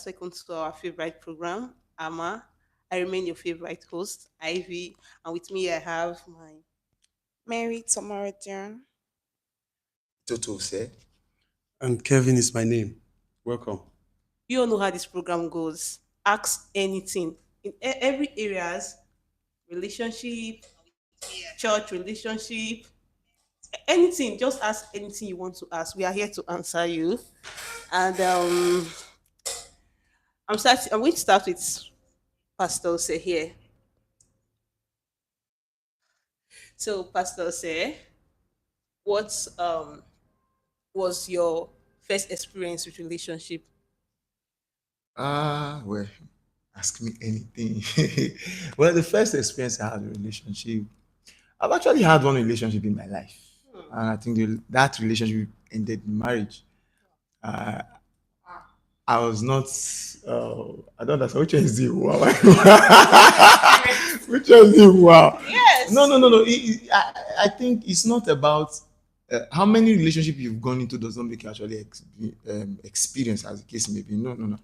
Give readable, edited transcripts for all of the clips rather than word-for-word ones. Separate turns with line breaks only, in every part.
Welcome to our favorite program, Ama. I remain your favorite host, Ivy, and with me I have my.
Mary Tomaradian.
Toto said.
And Kevin is my name. Welcome.
You all know how this program goes. Ask anything in every areas, relationship, church relationship, anything. Just ask anything you want to ask. We are here to answer you. And I'm going to start with Pastor Ose here. So, Pastor Ose, what was your first experience with relationship?
Well, ask me anything. Well, the first experience I had in a relationship, I've actually had one relationship in my life. And I think that relationship ended in marriage. Uh, I was not, I don't understand. Which one is the wow? Which one is the wow?
Yes.
No. I think it's not about how many relationships you've gone into does not make you actually experience, as the case may be. No.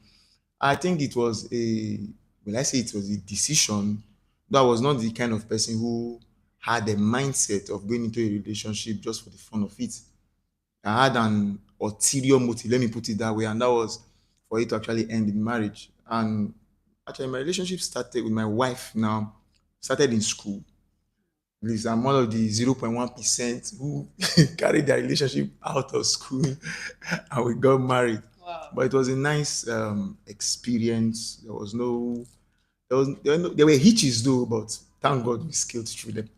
I think it was when I say it was a decision, that I was not the kind of person who had a mindset of going into a relationship just for the fun of it. I had an ulterior motive, let me put it that way, and that was for it to actually end in marriage. And actually, my relationship started with my wife now, started in school. At least I'm one of the 0.1% who carried their relationship out of school and we got married.
Wow.
But it was a nice experience. There were hitches though, but thank God we scaled through them.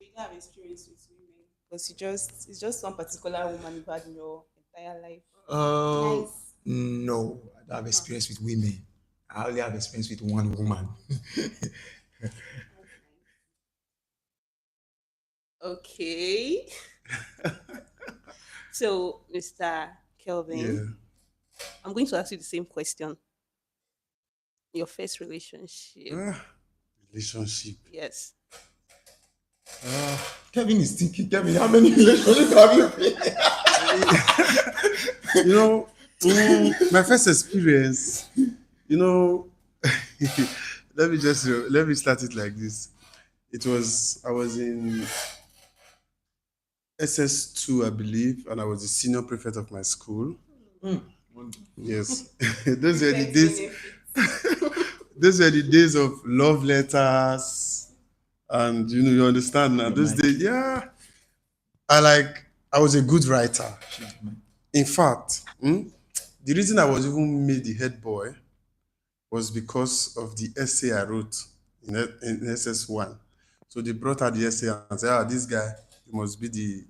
You don't have experience with women because it's just one particular woman you've had in your entire life.
Uh,
Nice.
no, I don't have experience with women. I only have experience with one woman.
Okay. So, Mr. Kelvin,
Yeah.
I'm going to ask you the same question. Your first relationship.
Ah, relationship.
Yes.
Kevin is thinking, Kevin, how many relationships have you been?
You know, my first experience, you know, let me start it like this. I was in SS2, I believe, and I was the senior prefect of my school. Yes. Those were the days, those were the days of love letters. And you understand now. Those days, yeah. I was a good writer. In fact, the reason I was even made the head boy was because of the essay I wrote in SS1. So they brought out the essay and said, this guy he must be the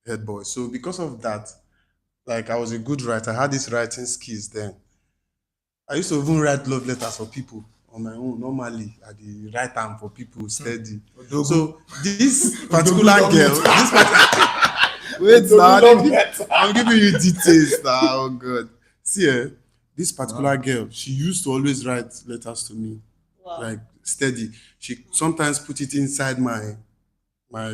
head boy. So because of that, like I was a good writer. I had these writing skills then. I used to even write love letters for people on my own. Normally, I the write them for people steady. So this particular girl, wait, now, I'm giving you details now. Oh God, see, this particular girl, she used to always write letters to me,
Wow.
like steady. She sometimes put it inside my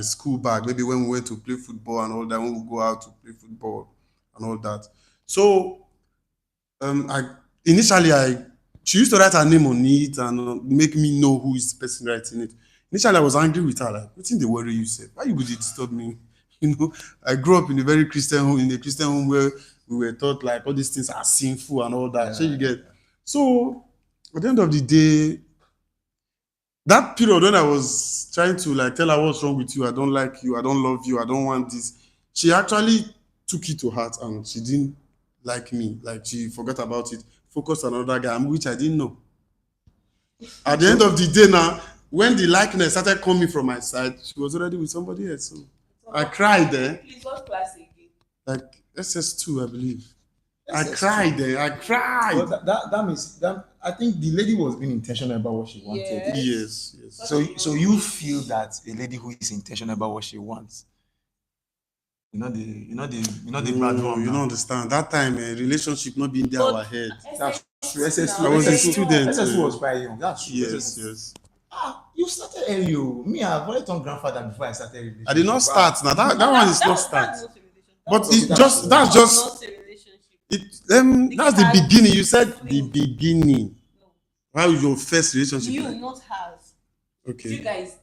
school bag. Maybe when we went to play football and all that, when we go out to play football and all that. So I initially she used to write her name on it and make me know who is the person writing it. Initially, I was angry with her, like, what's in the worry you said? Why you would disturb me? I grew up in a very Christian home, where we were taught like all these things are sinful and all that. So you get so at the end of the day, that period when I was trying to like tell her what's wrong with you, I don't like you, I don't love you, I don't want this, she actually took it to heart and she didn't like me. Like she forgot about it, focused on another guy, which I didn't know. At the end of the day now, when the likeness started coming from my side, she was already with somebody else. So I cried there.
Please, what class again?
Like SS2, I believe. I
SS2.
cried there. I cried.
Well, that means that I think the lady was being intentional about what she wanted.
Yes.
Yes.
So you feel that a lady who is intentional about what she wants, the bad
No,
one.
you
now.
don't understand. That time, relationship not being there
But
our head.
That's true. SS2.
I was a
SS2
student.
SS2 was quite young. That's true.
Yes.
You started early. Me, I've already turned grandfather before I started relationship.
I did not start. Now that one is not start.
That's not a relationship.
But
Okay,
that's
That's
just
not a relationship.
That's the beginning. You said the beginning. How is your first relationship?
You,
like?
not hers.
Okay.
You guys.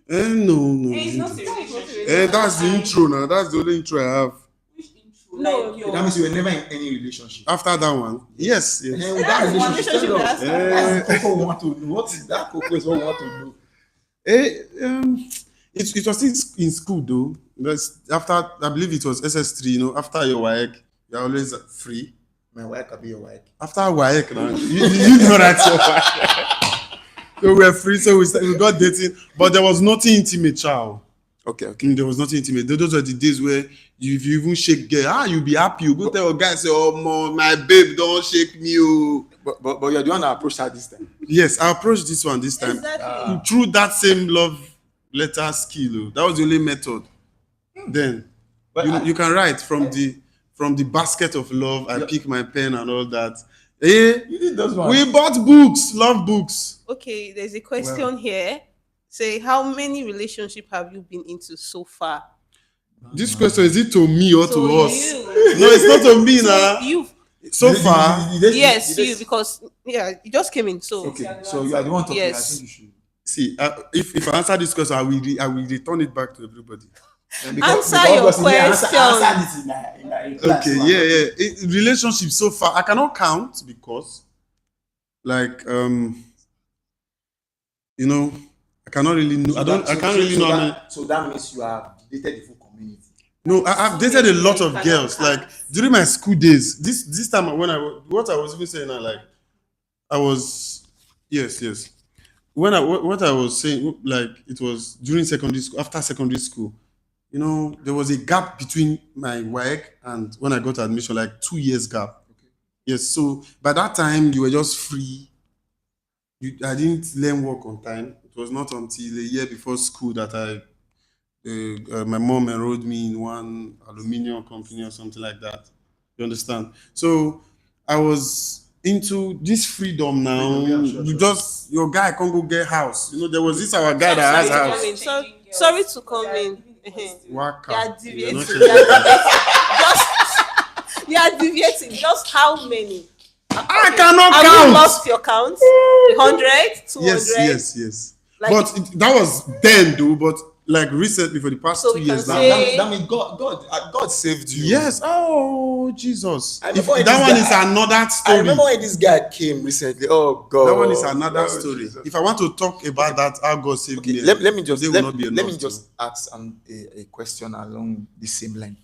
No.
It's not a relationship.
That's the intro now. That's the only intro I have.
Which intro?
That means you were never in any relationship.
After that one, yes.
With that relationship, tell us.
That's
That's Coco want to know. What is that? Coco is what we want to know.
It was in school though. Because after, I believe it was SS3. After your WAEC, you're always free.
My wife can be your wife.
After WAEC, now, you know that's your WAEC. So we were free, so we got dating, but there was nothing intimate, child.
Okay.
There was nothing intimate. Those were the days where if you even shake girl, you'll be happy. You go tell your guy, say, "Oh, my babe, don't shake me." Oh.
But you're the one that approached her this time.
Yes, I approached this one this time.
Exactly.
Through that same love letter skill. Oh. That was the only method. Then
But
you can write from the basket of love. I pick my pen and all that. You
did those ones.
We bought books, love books.
Okay, there's a question here. Say, how many relationships have you been into so far?
This question, is it to me or to us?
You.
No, it's not to me now.
You.
So far,
Yes, you, because you just came in. So
Okay, so you are the one talking.
Yes.
I think you should.
see, if I answer this question, I will return it back to everybody.
Answer your question.
Answer this in class.
Okay, yeah. Relationship so far, I cannot count because, like, I cannot really know. I can't really know how many.
So that means you have dated the full community.
No, I've dated a lot of girls. Like during my school days, this time what I was even saying, I was yes. What I was saying, like it was during secondary school, after secondary school, there was a gap between my WAEC and when I got admission, like 2 years gap.
Okay.
Yes, so by that time you were just free. I didn't learn work on time. It was not until a year before school that my mom enrolled me in one aluminium company or something like that. You understand? So I was into this freedom now. Your guy can't go get house. There was this our guy that has house.
Sorry to come in.
Waka.
You are deviating. Just how many?
I cannot
Have
count.
you lost your count? 100, 200?
Yes.
Like,
but that was then, though. But like recently, for the past
So
2
we can
years now.
say-
That means God saved you.
Yes. Oh, Jesus.
I
If
remember when
that
this
one
guy-
is another
I
story.
remember when this guy came recently. Oh God.
That one is another
Oh,
story.
Jesus.
If I want to talk about that, how God saved
Okay,
me.
let me just
today
let,
will not be
let me
enough
just ask a question along the same line.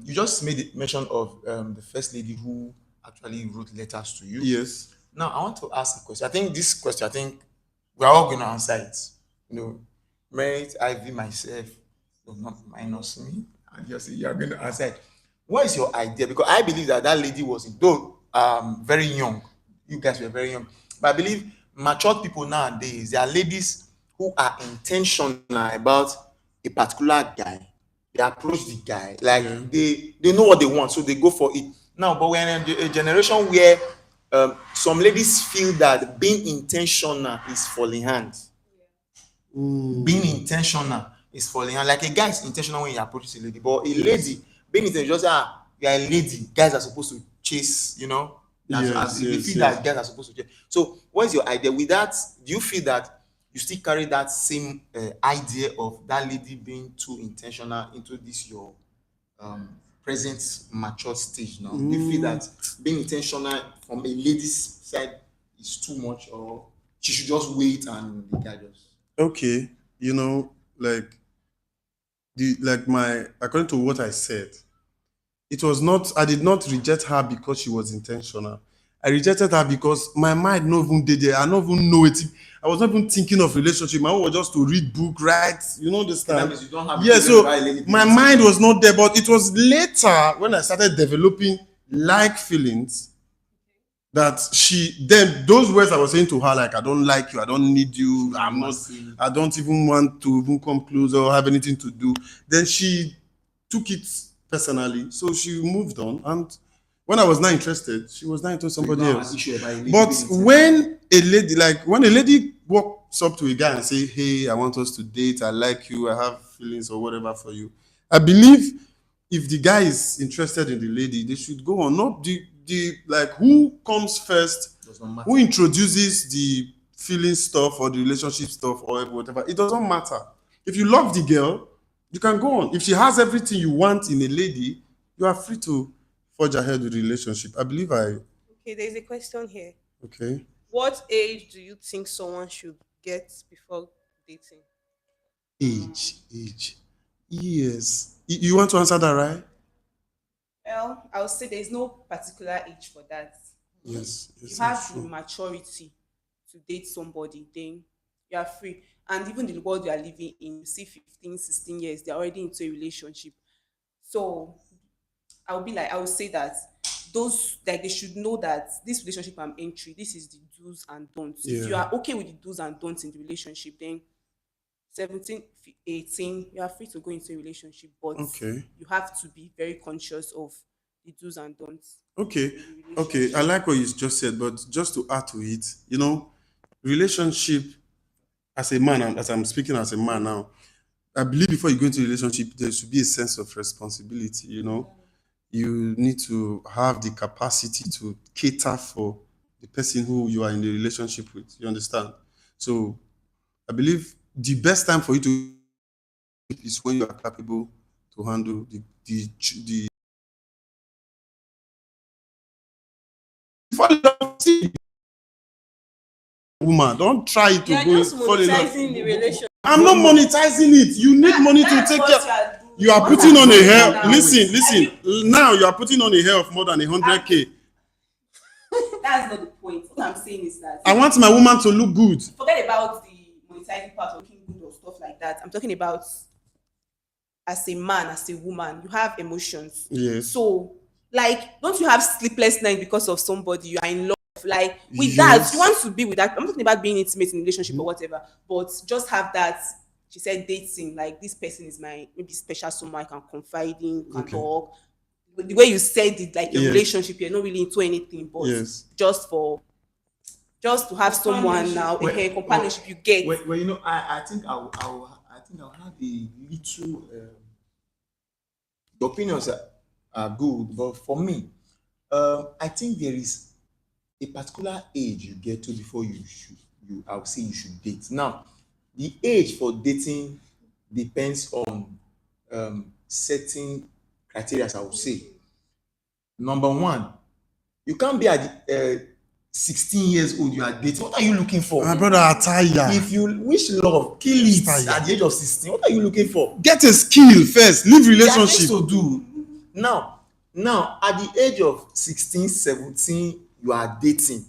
You just made it mention of the first lady who actually wrote letters to you.
Yes.
Now I want to ask a question. I think we're all going to answer it. Merit, Ivy, myself, not minus me, and you're going to answer it. What is your idea? Because I believe that lady was, though very young. You guys were very young, but I believe matured people nowadays, there are ladies who are intentional about a particular guy. They approach the guy like they know what they want, so they go for it. Now, but we're in a generation where some ladies feel that being intentional is falling hand. Being intentional is falling hand. Like a guy is intentional when he approaches a lady, but a lady being intentional, just you're a lady. Guys are supposed to chase, they feel that guys are supposed to chase. So, what is your idea with that? Do you feel that you still carry that same idea of that lady being too intentional into this your present mature stage now? Do you feel that being intentional from a lady's side is too much, or she should just wait and the guy just?
Okay. According to what I said, it was not, I did not reject her because she was intentional. I rejected her because my mind not even did it. I don't even know it. I was not even thinking of relationship. My own was just to read book, write, understand?
That means you don't have
So
by a lady
my
being
mind was not there, but it was later when I started developing feelings that those words I was saying to her, like, I don't like you, I don't need you, I don't even want to even come close or have anything to do. Then she took it personally, so she moved on. And when I was not interested, she was not into somebody else. But when a lady walks up to a guy and say, "Hey, I want us to date, I like you, I have feelings or whatever for you," I believe if the guy is interested in the lady, they should go on. Not the like who comes first,
Does not
who
matter.
introduces the feeling stuff or the relationship stuff or whatever. It doesn't matter. If you love the girl, you can go on. If she has everything you want in a lady, you are free to forge ahead with the relationship. I believe I
Okay, there's a question here.
okay.
What age do you think someone should get before dating?
Age. Yes. You want to answer that, right?
Well, I would say there's no particular age for that.
Yes.
If you
Yes, that's
have the
true.
maturity to date somebody, then you are free. And even the world you are living in, you see 15, 16 years, they're already into a relationship. So I would say that those like they should know that this relationship I'm entering, this is the do's and don'ts. If you
Yeah.
are okay with the do's and don'ts in the relationship, then 17, 18, you are free to go into a relationship, but
Okay.
you have to be very conscious of the do's and don'ts
Okay,
in the
okay. I
relationship.
like what you just said, but just to add to it, relationship as a man, and as I'm speaking as a man now, I believe before you go into a relationship, there should be a sense of responsibility. You need to have the capacity to cater for the person who you are in the relationship with. You understand? So I believe the best time for you to is when you are capable to handle the fall in love. See, woman, don't try to
You're
go
just
fall in love.
monetizing the relationship.
I'm not monetizing it. You need money to
That's
take
what
care.
you are doing.
You are
What
putting
I'm
on a
saying
hair.
now.
Listen. Now you are putting on a hair of more than
Every,
100K.
that's not the point. What I'm saying is that
I want my woman to look good.
forget about the monetizing part of looking good or stuff like that. I'm talking about as a man, as a woman, you have emotions.
Yes.
So, like, don't you have sleepless nights because of somebody you are in love? Like, with that, you
Yes.
want to be with that. I'm not talking about being intimate in a relationship or whatever, but just have that. She said dating, like this person is my maybe special someone I can confide in, can
Okay.
talk. The way you said it, like a
Yes.
relationship, you're not really into anything, but
Yes.
just for just to have someone now, a
Well,
hair companionship you get.
I think I'll have a little. The opinions are good, but for me, I think there is a particular age you get to before I would say you should date. Now, the age for dating depends on certain criteria, I would say. Number one, you can't be at 16 years old, you are dating. What are you looking for?
My brother, attire.
If you wish love, kill it
Attire.
at the age of 16. What are you looking for?
Get a skill first. Leave
There are things
relationship.
to do. Now, at the age of 16, 17, you are dating.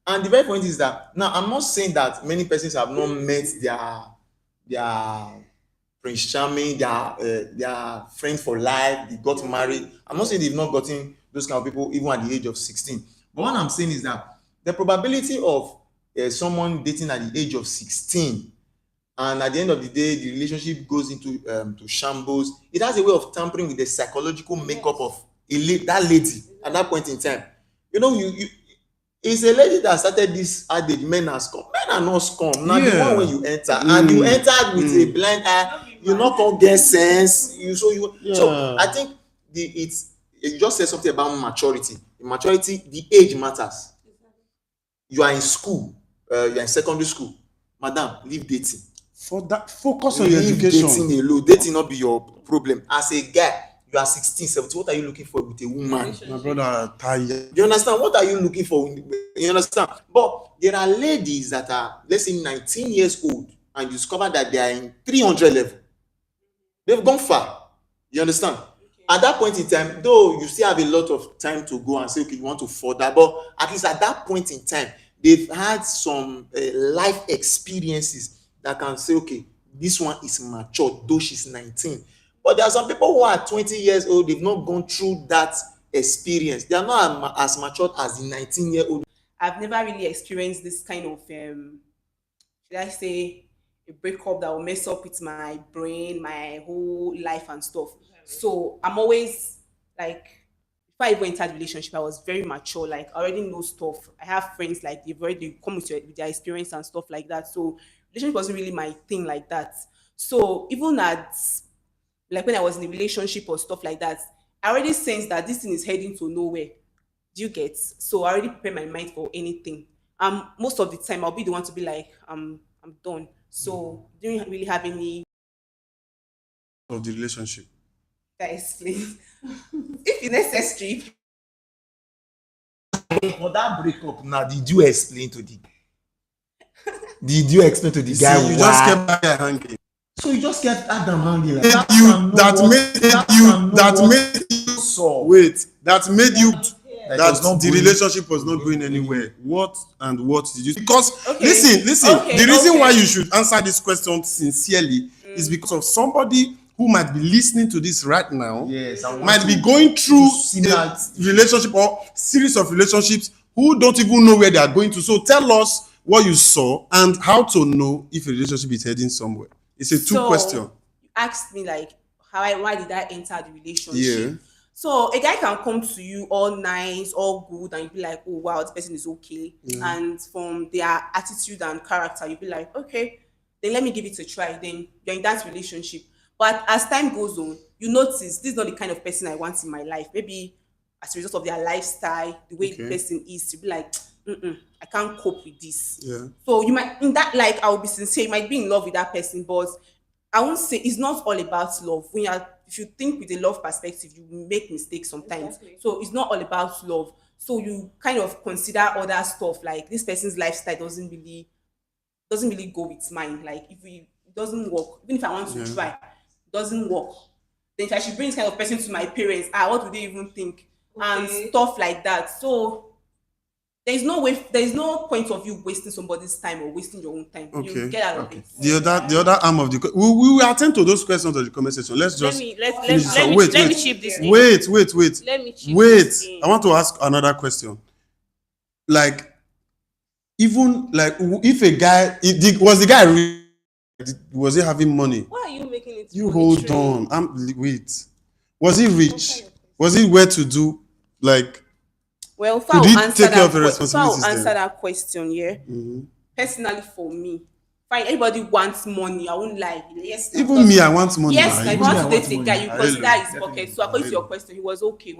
And the very point is that now I'm not saying that many persons have not met their Prince Charming, their friend for life, they got married. I'm not saying they've not gotten those kind of people even at the age of 16. But what I'm saying is that the probability of someone dating at the age of 16 and at the end of the day the relationship goes into to shambles, it has a way of tampering with the psychological makeup of that lady at that point in time. You it's a lady that started this adage, men are scum. Men are not scum. Now the one when you enter and you entered with a blind eye, you not come get sense. So I think you just said something about maturity. In maturity, the age matters. You are in school, you are in secondary school, madam, leave dating.
For that, focus on your
Leave
education.
dating alone. Dating not be your problem. As a guy, you are 16, 17. What are you looking for with a woman?
My brother, attire.
You understand? What are you looking for? You understand? But there are ladies that are, let's say, 19 years old and you discover that they are in 300 level. They've gone far. You understand? At that point in time, though you still have a lot of time to go and say, okay, you want to further, but at least at that point in time, they've had some life experiences that can say, okay, this one is mature, though she's 19. But there are some people who are 20 years old, they've not gone through that experience. They are not as matured as the 19-year-old.
I've never really experienced this kind of should I say a breakup that will mess up with my brain, my whole life and stuff. So I'm always like before I even entered the relationship, I was very mature. Like I already know stuff. I have friends like they've already come with their experience and stuff like that. So relationship wasn't really my thing like that. So even at like when I was in a relationship or stuff like that, I already sense that this thing is heading to nowhere. Do you get? So I already prepare my mind for anything. Most of the time I'll be the one to be like, I'm done. So don't really have any
Of the relationship.
that explain. If it's necessary,
For that breakup now, did you explain to the
You
guy
see, you just
why?
kept back there hanging.
So you just kept Adam hanging like
Made
that.
you that made you
saw
wait that made you
that
that
was not
the
going-
relationship was not going anywhere. What did you? Because
Okay.
listen.
Okay,
The reason why
okay.
you should answer this question sincerely is because of somebody who might be listening to this right now.
Yes, I want
Might be
to-
going through
similar
a relationship or series of relationships who don't even know where they are going to. So tell us what you saw and how to know if a relationship is heading somewhere. It's a two question.
You asked me like why did I enter the relationship?
Yeah.
So a guy can come to you all nice, all good, and you be like, oh wow, this person is okay. And from their attitude and character, you be like, okay, then let me give it a try. Then you're in that relationship. But as time goes on, you notice this is not the kind of person I want in my life. Maybe as a result of their lifestyle, the way the
Okay.
person is, to be like, I can't cope with this.
Yeah.
So you might, in that, like, I will be sincere, you might be in love with that person, but I won't say it's not all about love. If you think with a love perspective, you make mistakes sometimes.
Exactly.
So it's not all about love. So you kind of consider other stuff, like this person's lifestyle doesn't really go with mine. Like if it doesn't work, even if I want to try, it doesn't work. Then if I should bring this kind of person to my parents, what would they even think? And
Okay.
stuff like that. So there is no point of you wasting somebody's time or wasting your own time.
Okay.
You get out of it.
The other arm of the we will attend to those questions of the conversation. Let's just
Let
finish this one.
me chip this in.
Wait.
Let me chip this in.
I want to ask another question. Like, even like, if a guy was the guy was he having money?
Why are you making it?
You hold on. Wait. Was he rich? Was he well to do? Like,
Well,
could he take care of the responsibilities
answer
then?
that question, yeah. Personally, for me, fine. Everybody wants money. I won't lie. Yes.
Even me, I want money.
Yes,
now.
if you
Even me, I
want to
want
date a
money.
guy, you
I
consider
really-
his pocket. So according to your question, he was okay.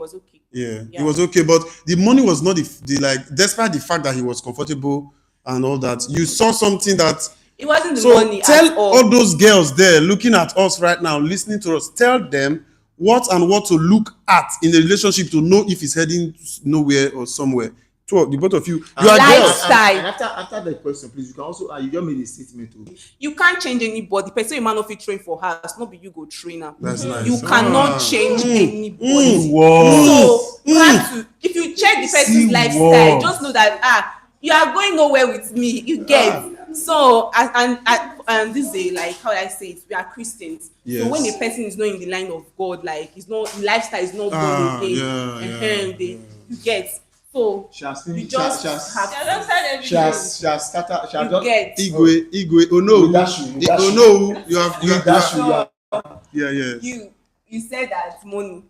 Yeah,
Yeah.
it was okay, but the money was not the like. Despite the fact that he was comfortable and all that, you saw something that.
It wasn't the
So
money
tell
at all.
all those girls there looking at us right now, listening to us. Tell them what to look at in the relationship to know if it's heading nowhere or somewhere. The both of you, you are girls.
Lifestyle.
And after the question, please, you can also you just made a statement too.
You can't change anybody. Person, you man not fit train for house. Not be you go train her.
That's nice.
You cannot change anybody.
Wow.
So you have to, if you check the person's
See
lifestyle,
what?
just know that you are going nowhere with me. You get. So and this is like how I say it, we are Christians.
Yes.
So when a person is not in the line of God, like his lifestyle is not
Ah,
going
yeah,
again,
yeah.
You get. So
She has
you
finished.
just
She has
have
she has started. She has
you
just
get.
Igwe, oh no,
With that shoe, with that
oh
shoe.
no, you have
with that shoe. Yeah.
yeah.
You said that money.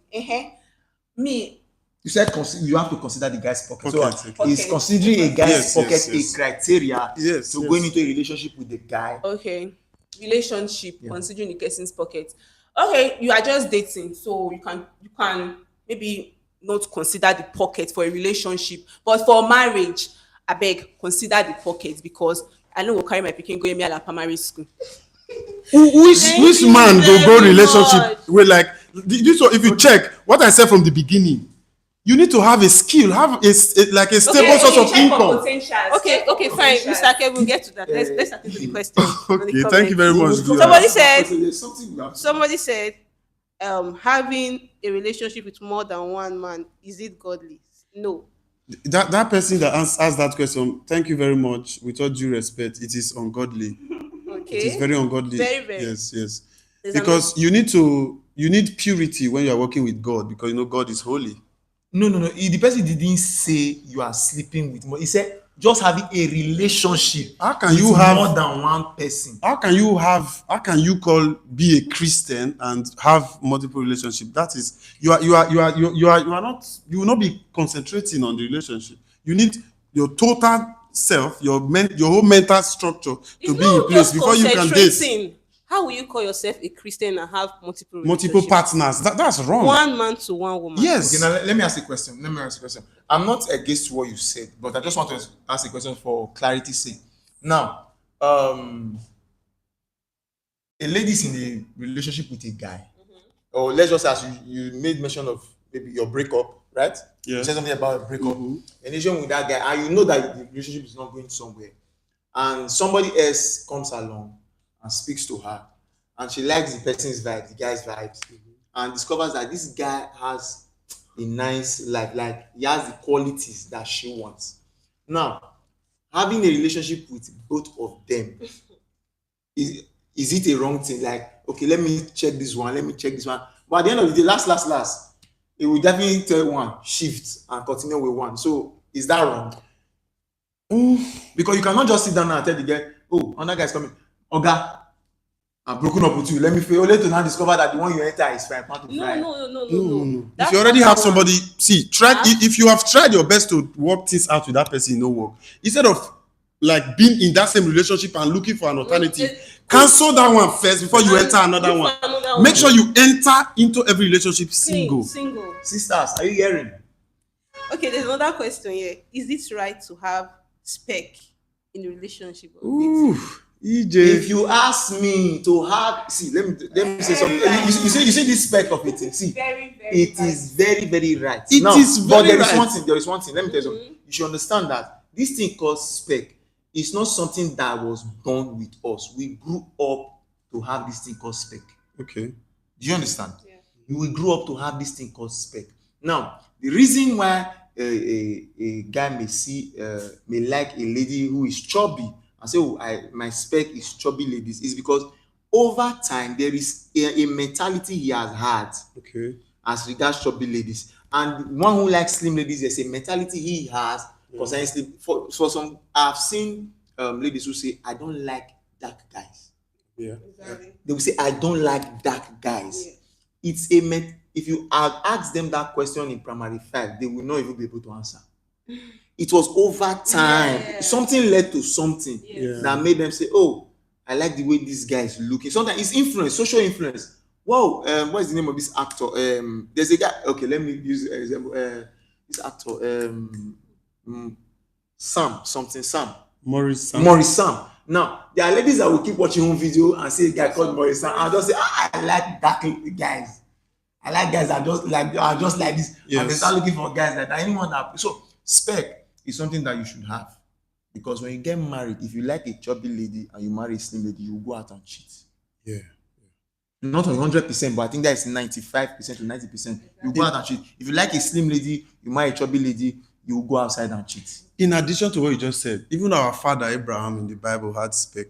Me,
You said you have to consider the guy's pocket.
Pocket,
So
okay.
he's considering a guy's
Yes,
pocket
yes.
a criteria
Yes,
to
yes.
going into a relationship with the guy.
okay, relationship, considering the person's pocket. Okay, you are just dating, so you can maybe not consider the pocket for a relationship, but for marriage, I beg consider the pocket, because I know we'll carry my pikin go me at primary school.
Which
you
man go
very
relationship
much.
with like this one? If you check what I said from the beginning, you need to have a skill, have a stable source of income.
Okay, fine. Mr. Kevin, we'll get to that. Let's start with the question.
Okay, thank you very much.
Somebody said-
There's something we have to-
Somebody said, having a relationship with more than one man, is it godly? No.
That person that asked that question, thank you very much. With all due respect, it is ungodly.
Okay.
It is very ungodly.
Very, very.
Yes.
There's
Because you need purity when you are working with God, because God is holy.
No. The person didn't say you are sleeping with more. He said just having a relationship.
How can
with
you have-
more than one person?
How can you be a Christian and have multiple relationships? That is, you will not be concentrating on the relationship. You need your total self, your whole mental structure to be in place before you can date.
How will you call yourself a Christian and have multiple
Multiple
relationships?
partners. That's wrong.
One man to one woman.
Yes.
Okay, now let me ask a question. I'm not against what you said, but I just want to ask a question for clarity's sake. Now, a lady's in a relationship with a guy, or let's just ask you made mention of maybe your breakup, right? You
Yes.
said something about a breakup. And you're with that guy, and you know that the relationship is not going somewhere, and somebody else comes along and speaks to her, and she likes the person's vibe, the guy's vibes, and discovers that this guy has a nice life, like he has the qualities that she wants. Now, having a relationship with both of them, is it a wrong thing? Like, okay, let me check this one, but at the end of the day, last, it will definitely tell one shift and continue with one. So is that wrong? Because you cannot just sit down and tell the guy, oh, another guy's coming, Oga, I'm broken up with you, let me fail, only to now discover that the one you enter is fine.
No. If you already have somebody, if you have tried your best to work things out with that person, no work. Instead of like being in that same relationship and looking for an alternative, cancel that one first before you enter another one. Make sure you enter into every relationship single.
Sisters, are you hearing?
Okay, there's another question here. Is it right to have spec in a relationship?
Ooh, EJ.
If you ask me to have, let me say something. You see this spec of it. See, it is very, very right. But there is one thing. Let me tell you something. You should understand that this thing called spec is not something that was born with us. We grew up to have this thing called spec.
Okay.
Do you understand? Yeah. We grew up to have this thing called spec. Now, the reason why a guy may like a lady who is chubby and say, oh, my spec is chubby ladies, is because over time there is a mentality he has had,
okay,
as regards chubby ladies, and one who likes slim ladies, there's a mentality he has concerning slim. For some, I've seen ladies who say, I don't like dark guys.
Yeah,
exactly.
They will say, I don't like dark guys. Yeah. If you have asked them that question in primary 5, they will not even be able to answer. It was over time. Yeah. Something led to something that made them say, oh, I like the way this guy is looking. Sometimes it's influence, social influence. Wow, what is the name of this actor? There's a guy, okay, let me use an example. This actor, Sam.
Maurice
Sam. Now, there are ladies that will keep watching home video and say a guy called Maurice Sam, and just say, I like dark guys. I like guys that are just like this. Yes. And they start looking for guys like that. Anyone that, so spec is something that you should have. Because when you get married, if you like a chubby lady and you marry a slim lady, you will go out and cheat.
Yeah.
Not 100%, but I think that is 95% to 90%. You go out and cheat. If you like a slim lady, you marry a chubby lady, you will go outside and cheat.
In addition to what you just said, even our father Abraham in the Bible had spec.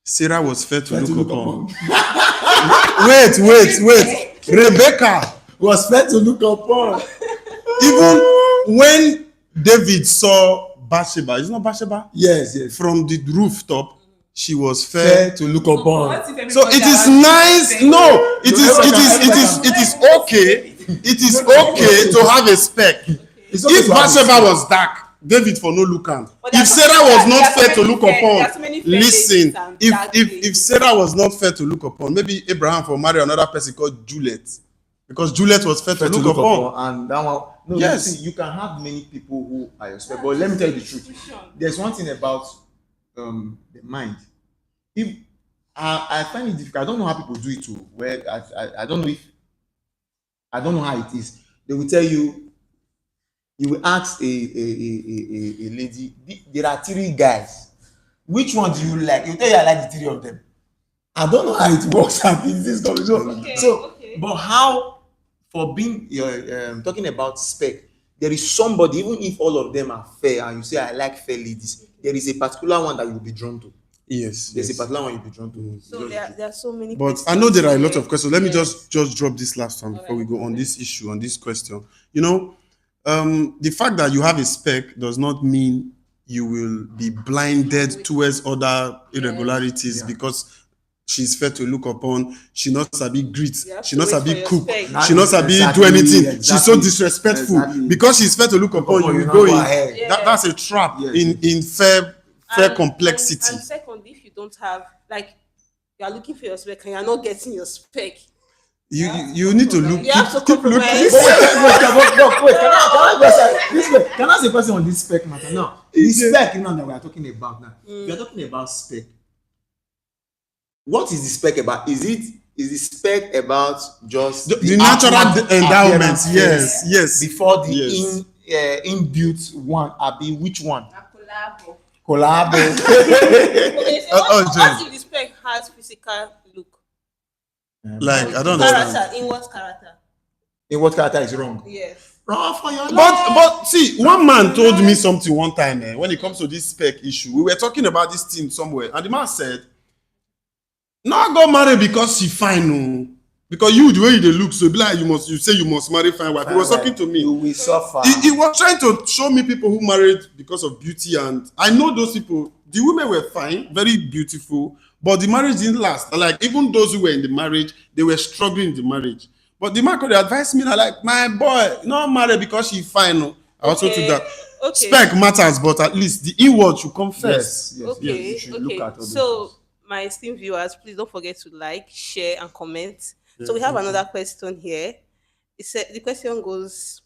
Sarah was fair to look upon. Wait. Rebecca was fair to look upon. Even when David saw Bathsheba, isn't it Bathsheba?
Yes.
From the rooftop, she was fair
to look upon.
So it is nice. No, it is okay. It is okay to have a spec. If Bathsheba was dark, David for no look am. If Sarah was not fair to look upon, listen. If Sarah was not fair to look upon, maybe Abraham for marry another person called Juliet, because Juliet was fair to look upon.
And that one, no, yes, see, you can have many people who are your spec, but let me tell you the truth. There's one thing about the mind. If I find it difficult, I don't know how people do it too. Where I don't know how it is. They will tell you. You will ask a lady, there are 3 guys. Which one do you like? You tell you I like the 3 of them. I don't know how it works. But how, for being talking about spec, there is somebody, even if all of them are fair, and you say I like fair ladies, there is a particular one that you'll be drawn to.
Yes.
There's a particular one you'll be drawn to.
So there are so many.
But I know there are a lot of questions. Let me just drop this last one before we go on this issue, on this question. You know, the fact that you have a spec does not mean you will be blinded towards other irregularities because she's fair to look upon. She not sabi greet. She not sabi cook. She not sabi do anything. Exactly. She's so disrespectful. Exactly. Because she's fair to look upon, you will go in. That's a trap in fair complexity.
And second, if you don't have, like, You are looking for your spec and you are not getting your spec.
You need to look.
You have to
Keep looking.
compromise.
Wait, can I ask a question on this spec matter? Now, the spec that we are talking about now. We are talking about spec. What is the spec about? Is the spec about just
the natural
outward
endowment?
appearance
Yes.
before the inbuilt one? Which one? Collabo.
Okay, so what
Jen.
if the spec has physical look?
Like I don't understand.
Character, in what character?
In what character is wrong?
Yes.
Wrong for your life.
But see, one man told me something one time when it comes to this spec issue. We were talking about this thing somewhere, and the man said, "No, go marry because she fine, no. Because you the way you dey look, so be like you say you must marry fine wife." He was talking to me.
You will suffer.
He was trying to show me people who married because of beauty, and I know those people. The women were fine, very beautiful, but the marriage didn't last. Like even those who were in the marriage, they were struggling in the marriage. But the man could advise me, like, my boy, not marry because she fine. No. I also told that spec matters, but at least the inward should come first.
Yes.
Okay.
You should look at all
So,
those.
my esteemed viewers, please don't forget to like, share, and comment. So we have another question here. It said the question goes,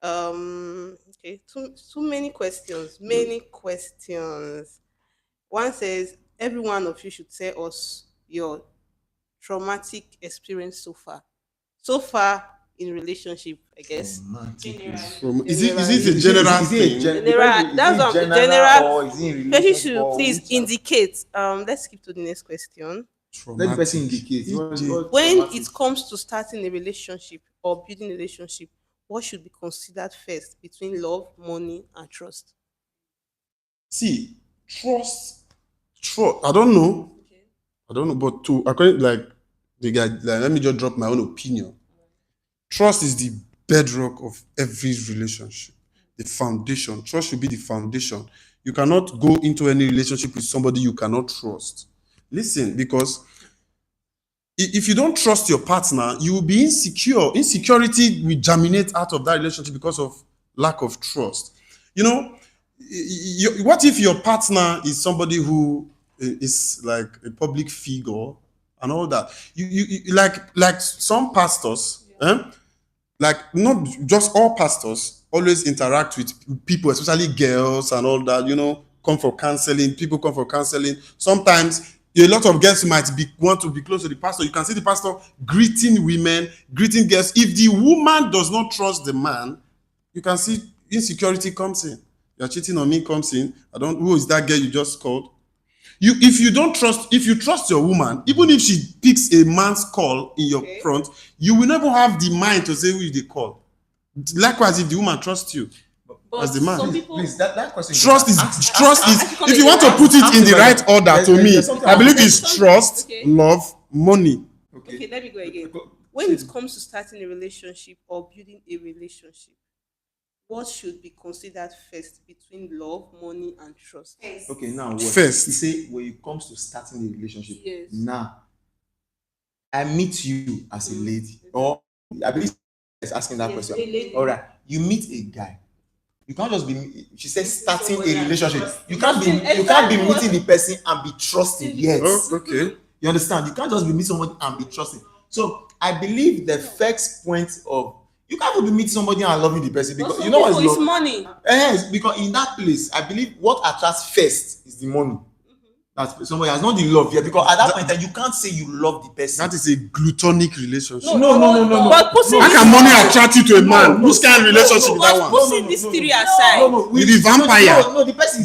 okay, too many questions. One says, every one of you should tell us your traumatic experience so far. So far in relationship, I guess.
Is it a general thing?
General. That's what general. Person should please indicate. Let's skip to the next question.
Let the person indicate.
When it comes to starting a relationship or building a relationship, what should be considered first between love, money, and trust?
See, trust. I don't know. But according like the guy, let me just drop my own opinion. Trust is the bedrock of every relationship. The foundation. Trust should be the foundation. You cannot go into any relationship with somebody you cannot trust. Listen, because if you don't trust your partner, you will be insecure. Insecurity will germinate out of that relationship because of lack of trust. You know, what if your partner is somebody who is like a public figure and all that? You like some pastors, like not just all pastors always interact with people, especially girls and all that. You know, come for counseling. People come for counseling. Sometimes a lot of girls might want to be close to the pastor. You can see the pastor greeting women, greeting girls. If the woman does not trust the man, you can see insecurity comes in. You're cheating on me comes in. Who is that girl you just called? If you trust your woman, even if she picks a man's call in your front, you will never have the mind to say who they call. Likewise, if the woman trusts you.
But
as the man.
Please, that question.
Trust is. If you want to put it in the right order, to me, I believe it's trust, love, money.
Okay, let me go again. When it comes to starting a relationship or building a relationship, what should be considered first between love, money, and trust?
Okay, now what?
First.
You say when it comes to starting a relationship.
Yes.
Now, I meet you as a lady, or I believe is asking that question. All right, you meet a guy. You can't just be. She says starting a relationship. You can't be meeting the person and be trusting yet.
Oh, okay.
You understand? You can't just be meeting somebody and be trusting. So I believe the first point of you can't be meeting somebody and loving the person because you know what
is money.
Yes, because in that place, I believe what attracts first is the money. That's somebody has not the love yet, because at that point you can't say you love the person.
That is a glutonic relationship.
No.
But
How can money attract you to a man? Which kind of relationship is that one?
Putting this theory aside.
With the vampire.
No, the person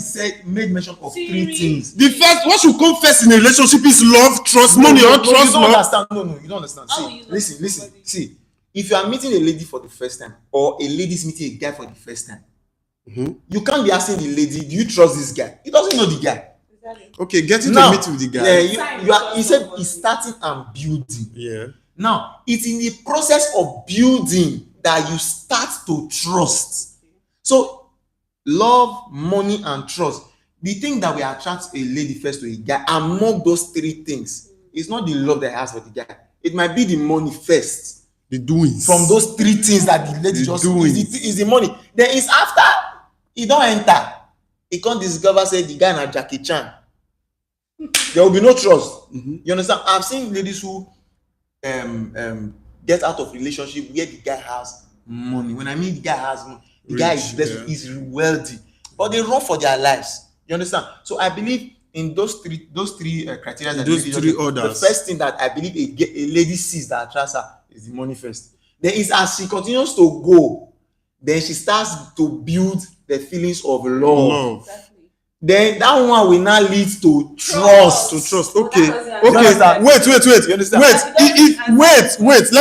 made mention of three things.
The first, what should come first in a relationship is love, trust, money, or trust,
you don't
love.
understand. No, you don't understand. Listen. See, if you are meeting a lady for the first time, or a lady is meeting a guy for the first time, you can't be asking the lady, do you trust this guy? He doesn't know the guy.
Okay, get into a meeting with the guy.
Yeah, he said he's starting and building.
Yeah.
Now, it's in the process of building that you start to trust. So, love, money, and trust. The thing that will attract a lady first to a guy, among those three things, is not the love that he has for the guy. It might be the money first.
The doings.
From those three things that the lady just is the money. Then it's after he don't enter. He can't discover say the guy na Jackie Chan. there will be no trust. You understand? I've seen ladies who get out of relationship where the guy has money. When I mean the guy has money, the guy is blessed, is wealthy, but they run for their lives. You understand? So I believe in those three criteria.
Those three orders.
The first thing that I believe a lady sees that attracts her is the money first. Then is as she continues to go, then she starts to build the feelings of love.
Exactly.
Then that one will now lead to trust.
Okay.
That
Wait.
You understand?
Wait.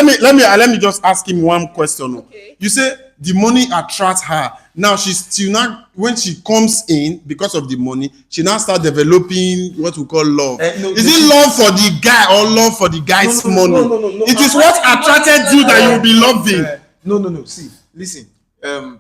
Let me just ask him one question.
Okay.
You say the money attracts her. Now she's still not, when she comes in because of the money, she now start developing what we call love. Is it love for the guy or love for the guy's money?
No.
It is what attracted you that you will be loving.
No. See, listen.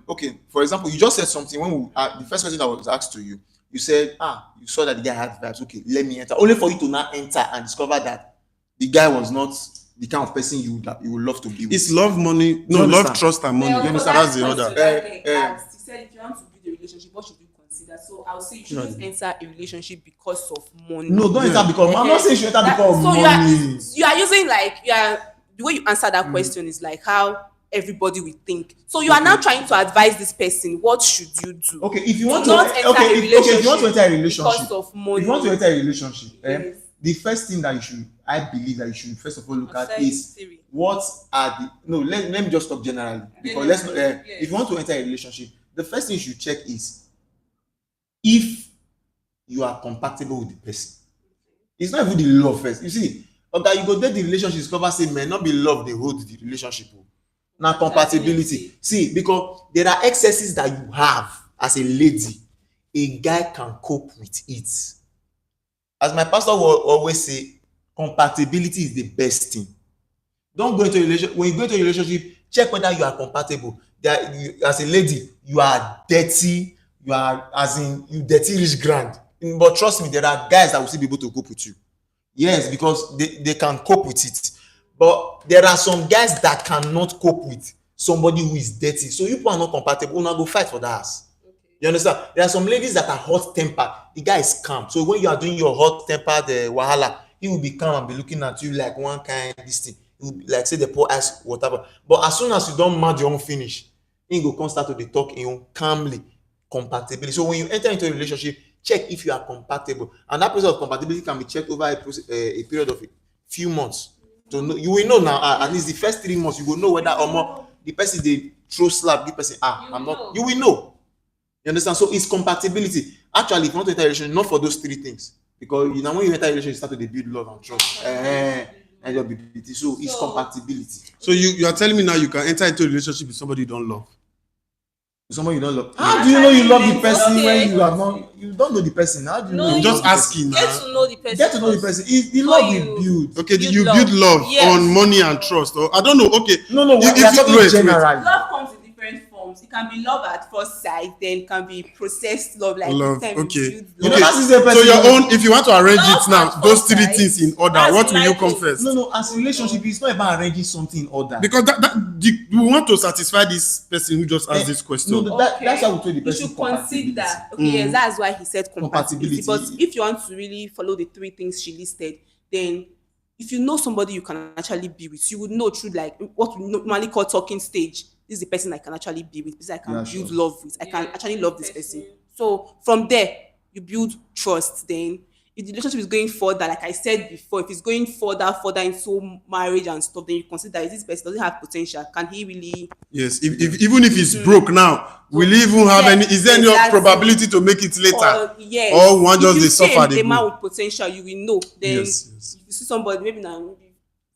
Okay. For example, you just said something when we, the first question that was asked to you. You said, you saw that the guy had vibes. Okay, let me enter. Only for you to now enter and discover that the guy was not the kind of person you would love to be with.
It's love, money. No, love, trust, and money.
Well,
You understand? That's the order.
He said, if you want to build a relationship, what should you consider? So I'll say you shouldn't enter a relationship because of money.
No, don't enter because I'm not saying you should enter because of money.
You are using the way you answer that question is like how everybody will think. So you are now trying to advise this person, what should you do?
Okay, if you want
Do
to
not enter a relationship
if you want to enter a relationship
because of money.
if you want to enter a relationship,
Yes.
the first thing that I believe that you should first of all look at
Outside
is
theory.
what are the let me just talk generally because let's
Yes.
if you want to enter a relationship, the first thing you should check is if you are compatible with the person. It's not even the love first. You see, you go date the relationship, discover say may not be love they hold the relationship. Now compatibility. See, because there are excesses that you have as a lady, a guy can cope with it. As my pastor will always say, compatibility is the best thing. Don't go into a relationship. When you go into a relationship, check whether you are compatible. As a lady, you are dirty. You are you dirty rich grand. But trust me, there are guys that will still be able to cope with you. Yes, because they can cope with it. But there are some guys that cannot cope with somebody who is dirty. So you people are not compatible. We'll not go fight for that ass. Okay. You understand? There are some ladies that are hot-tempered. The guy is calm. So when you are doing your hot-tempered wahala, he will be calm and be looking at you like one kind this thing. He will be like say the pour ice whatever. But as soon as you don't match your own finish, he will come start to talk in you calmly. Compatibility. So when you enter into a relationship, check if you are compatible. And that process of compatibility can be checked over a period of a few months. So you will know now, at least the first 3 months, you will know whether or more the person they throw slap, the person, I'm not, you will know. You understand? So it's compatibility. Actually, if you want to enter a relationship, not for those 3 things. Because when you enter a relationship, you start to build love and trust. And your ability. So it's compatibility.
So you are telling me now you can enter into a relationship with somebody you don't love?
Someone you don't love. How do you know you love the person when you have not? You don't know the person. How do you know?
I'm just asking.
Get to know the person.
Get to know the person. It's the love we build.
Okay, you build love on money and trust. Or I don't know. Okay.
No. We are talking generally.
Love comes in different forms. It can be love at first sight, then it can be processed love. Like
love.
Time
Okay.
You know, that's the person.
So your own. If you want to arrange
Love
it now,
at
those
first
3
sight.
things in order.
That's
What will you
like
come
it.
first?
No. As a relationship, it's not about arranging something in order.
Because you want to satisfy this person who just asked this question.
No, that's how we tell the
You
person.
should consider. Okay, yes, that's why he said compatibility.
Compatibility.
But if you want to really follow the 3 things she listed, then if you know somebody you can actually be with, you would know through like what we normally call talking stage. This is the person I can actually be with. This I can build love with. I can actually love this person. So from there, you build trust. Then if the relationship is going further, like I said before, if it's going further into marriage and stuff, then you consider, is this person, does he have potential? Can he really?
Yes. If even if he's broke now, will he even have any? Is there any probability to make it later?
Yes.
Or one just they suffer?
The man with potential, you will know. Then
yes.
if you see somebody maybe now.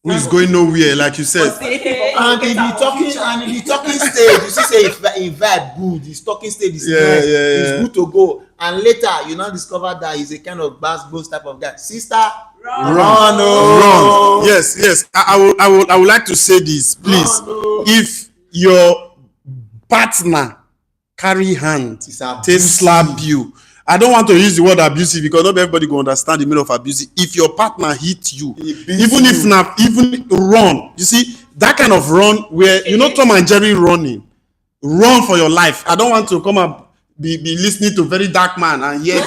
Who is going nowhere, like you said.
And in the talking stage, you see, say if vibe good, his talking stage is nice, it's good to go. And later, you now discover that he's a kind of bass type of guy. Sister, run.
Yes. I would like to say this, please. If your partner carry hand, they slap you. I don't want to use the word abusive because not everybody will understand the meaning of abusive. If your partner hit you, even run. You see, that kind of run where Tom and Jerry running. Run for your life. I don't want to come and be listening to very dark man and hear.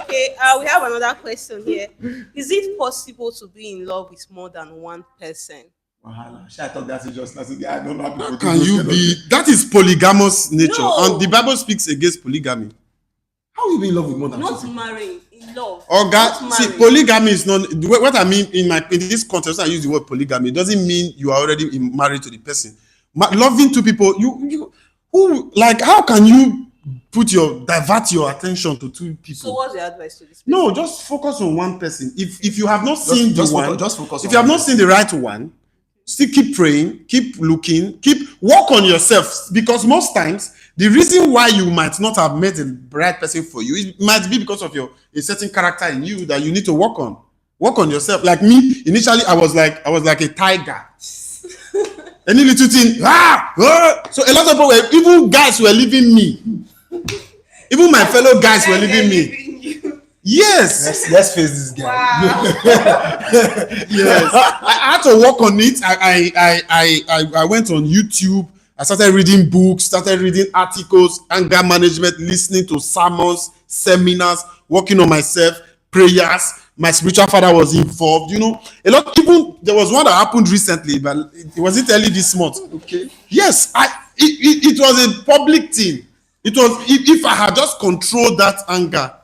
Okay. We have another question here. Is it possible to be in love with more than one person?
Wahala. Shall I talk that just now? I don't know how people do
Can
those
you
kind of
be?
things.
That is polygamous nature,
No.
and the Bible speaks against polygamy.
How will you be in love with more than
Not
two people?
marrying, in love.
Or
Not
God, see,
marrying.
polygamy is not what I mean in this context. When I use the word polygamy, it doesn't mean you are already married to the person. Loving two people, you who like how can you divert your attention to two people?
So what's the advice to this person?
No, just focus on one person. If you have not seen the one,
just focus
if
on
you have
one
not seen the right one, still keep praying, keep looking, work on yourself. Because most times the reason why you might not have met the right person for you, it might be because of a certain character in you that you need to work on. Work on yourself. Like me, initially I was like a tiger. Any little thing, so a lot of people even guys were leaving me. Even my fellow guys were leaving me. Yes.
Let's face this guy.
Wow.
Yes. I had to work on it. I went on YouTube. I started reading books, started reading articles, anger management, listening to sermons, seminars, working on myself, prayers. My spiritual father was involved. A lot. Even there was one that happened recently, but it wasn't early this month.
Okay.
Yes, it was a public thing. It was if I had just controlled that anger,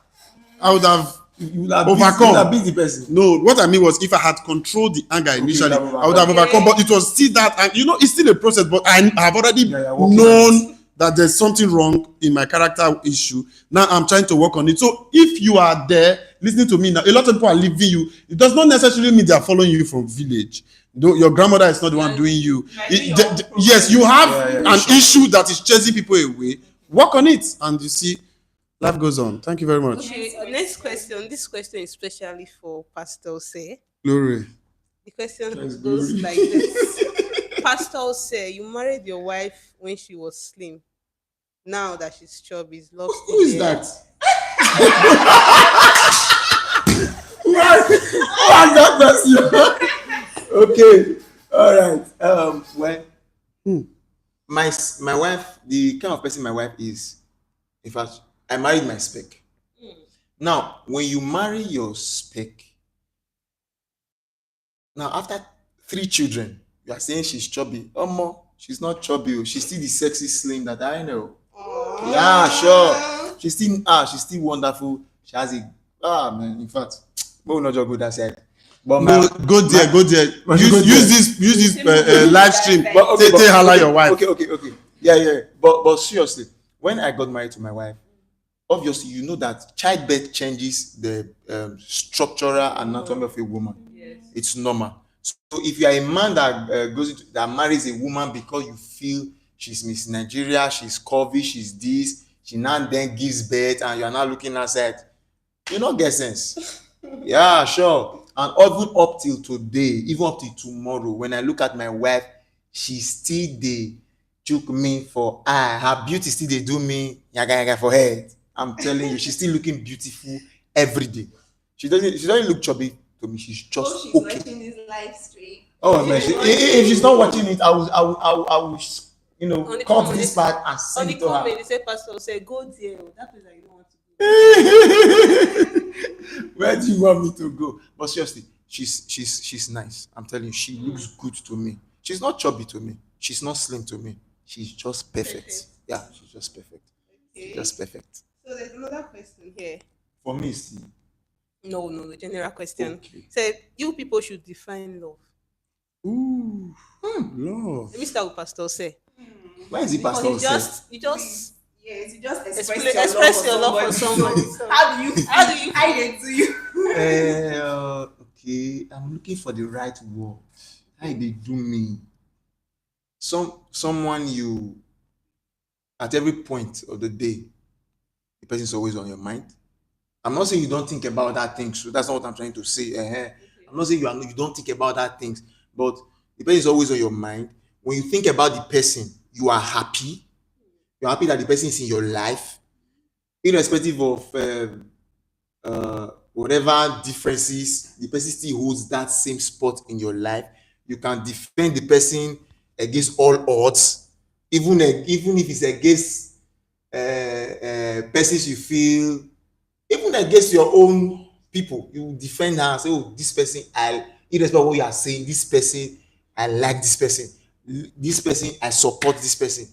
I would have overcome.
You would have beat the person.
No, what I mean was if I had controlled the anger initially,
you would have
I would have overcome. But it was still that, and it's still a process. But I have already
you're working
known that there's something wrong in my character issue. Now I'm trying to work on it. So if you are there listening to me now, a lot of people are leaving you. It does not necessarily mean they are following you from village. Though your grandmother is not the one doing you. Yes, you have an issue that is chasing people away. Work on it, and you see, life goes on. Thank you very much.
Okay, next question. This question is specially for Pastor Ose.
Glory.
The question
Thanks,
goes
glory.
like this. Pastor Ose, you married your wife when she was slim. Now that she's chubby, is love still
Who is
there?
that? Who has that person? Okay. All right. Well, my wife, the kind of person my wife is, in fact, I married my spec. Now, when you marry your spec, now after 3 children, you are saying she's chubby. She's not chubby. She's still the sexy slim that I know. Yeah, sure. She's still wonderful. She has man. In fact, we will not just go that side. But
No, go there. Use this live stream. Take hala your wife.
Okay. Yeah. But seriously, when I got married to my wife, obviously you know that childbirth changes the structural anatomy of a woman.
Yes.
It's normal. So if you are a man that that marries a woman because you feel she's Miss Nigeria, she's curvy, she's this, she now then gives birth, and you are now looking outside, you don't get sense. Yeah, sure. And even up till today, even up till tomorrow, when I look at my wife, she still they took me for her beauty still they do me yaga for her. I'm telling you, she's still looking beautiful every day. She doesn't look chubby to me. She's just
She's
okay.
watching this live stream.
Oh man, if she's not watching it, I will
On the
cut
comment,
this part and
On
send
the
it to her.
comment, they say, Pastor Ose, go there. That place that you don't want to go.
Where do you want me to go? But seriously, she's nice. I'm telling you, she looks good to me. She's not chubby to me. She's not slim to me. She's just perfect. Yeah, she's just perfect.
Okay.
Just perfect.
So there's another question here.
For me, see.
No, the general question.
Okay.
Said you people should define love.
Ooh, love.
Let me start with Pastor Ose.
Why is it
Because
Pastor
you
Ose?
just
Yes, you just
express your love for somebody. So
How do you hide it to you?
Okay, I'm looking for the right word. How they do me? Someone you at every point of the day, the person is always on your mind. I'm not saying you don't think about that thing, so that's not what I'm trying to say. I'm not saying you don't think about that things, but the person is always on your mind. When you think about the person, you are happy. You're happy that the person is in your life, irrespective of whatever differences. The person still holds that same spot in your life. You can defend the person against all odds, even if it's against persons you feel, even against your own people, you defend her and say, oh, this person, irrespective of what you are saying, this person, I like this person. This person, I support this person.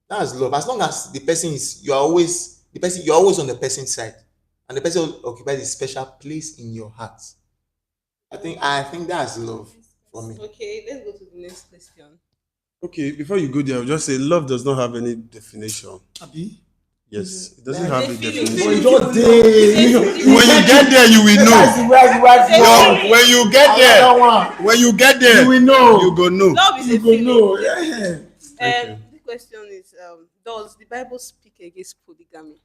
That's love. As long as the person is, you're always on the person's side. And the person occupies a special place in your heart. I think that's love for me.
Okay, let's go to the next question.
Okay, before you go there, I'll just say love does not have any definition.
Abi?
Yes, it doesn't have a
Feeling.
definition.
When you
Get there, you will know. When you get there,
you will know.
You go know.
Love is
You
a
go
feeling.
know. Yeah.
Okay.
The question is, does the Bible speak against polygamy?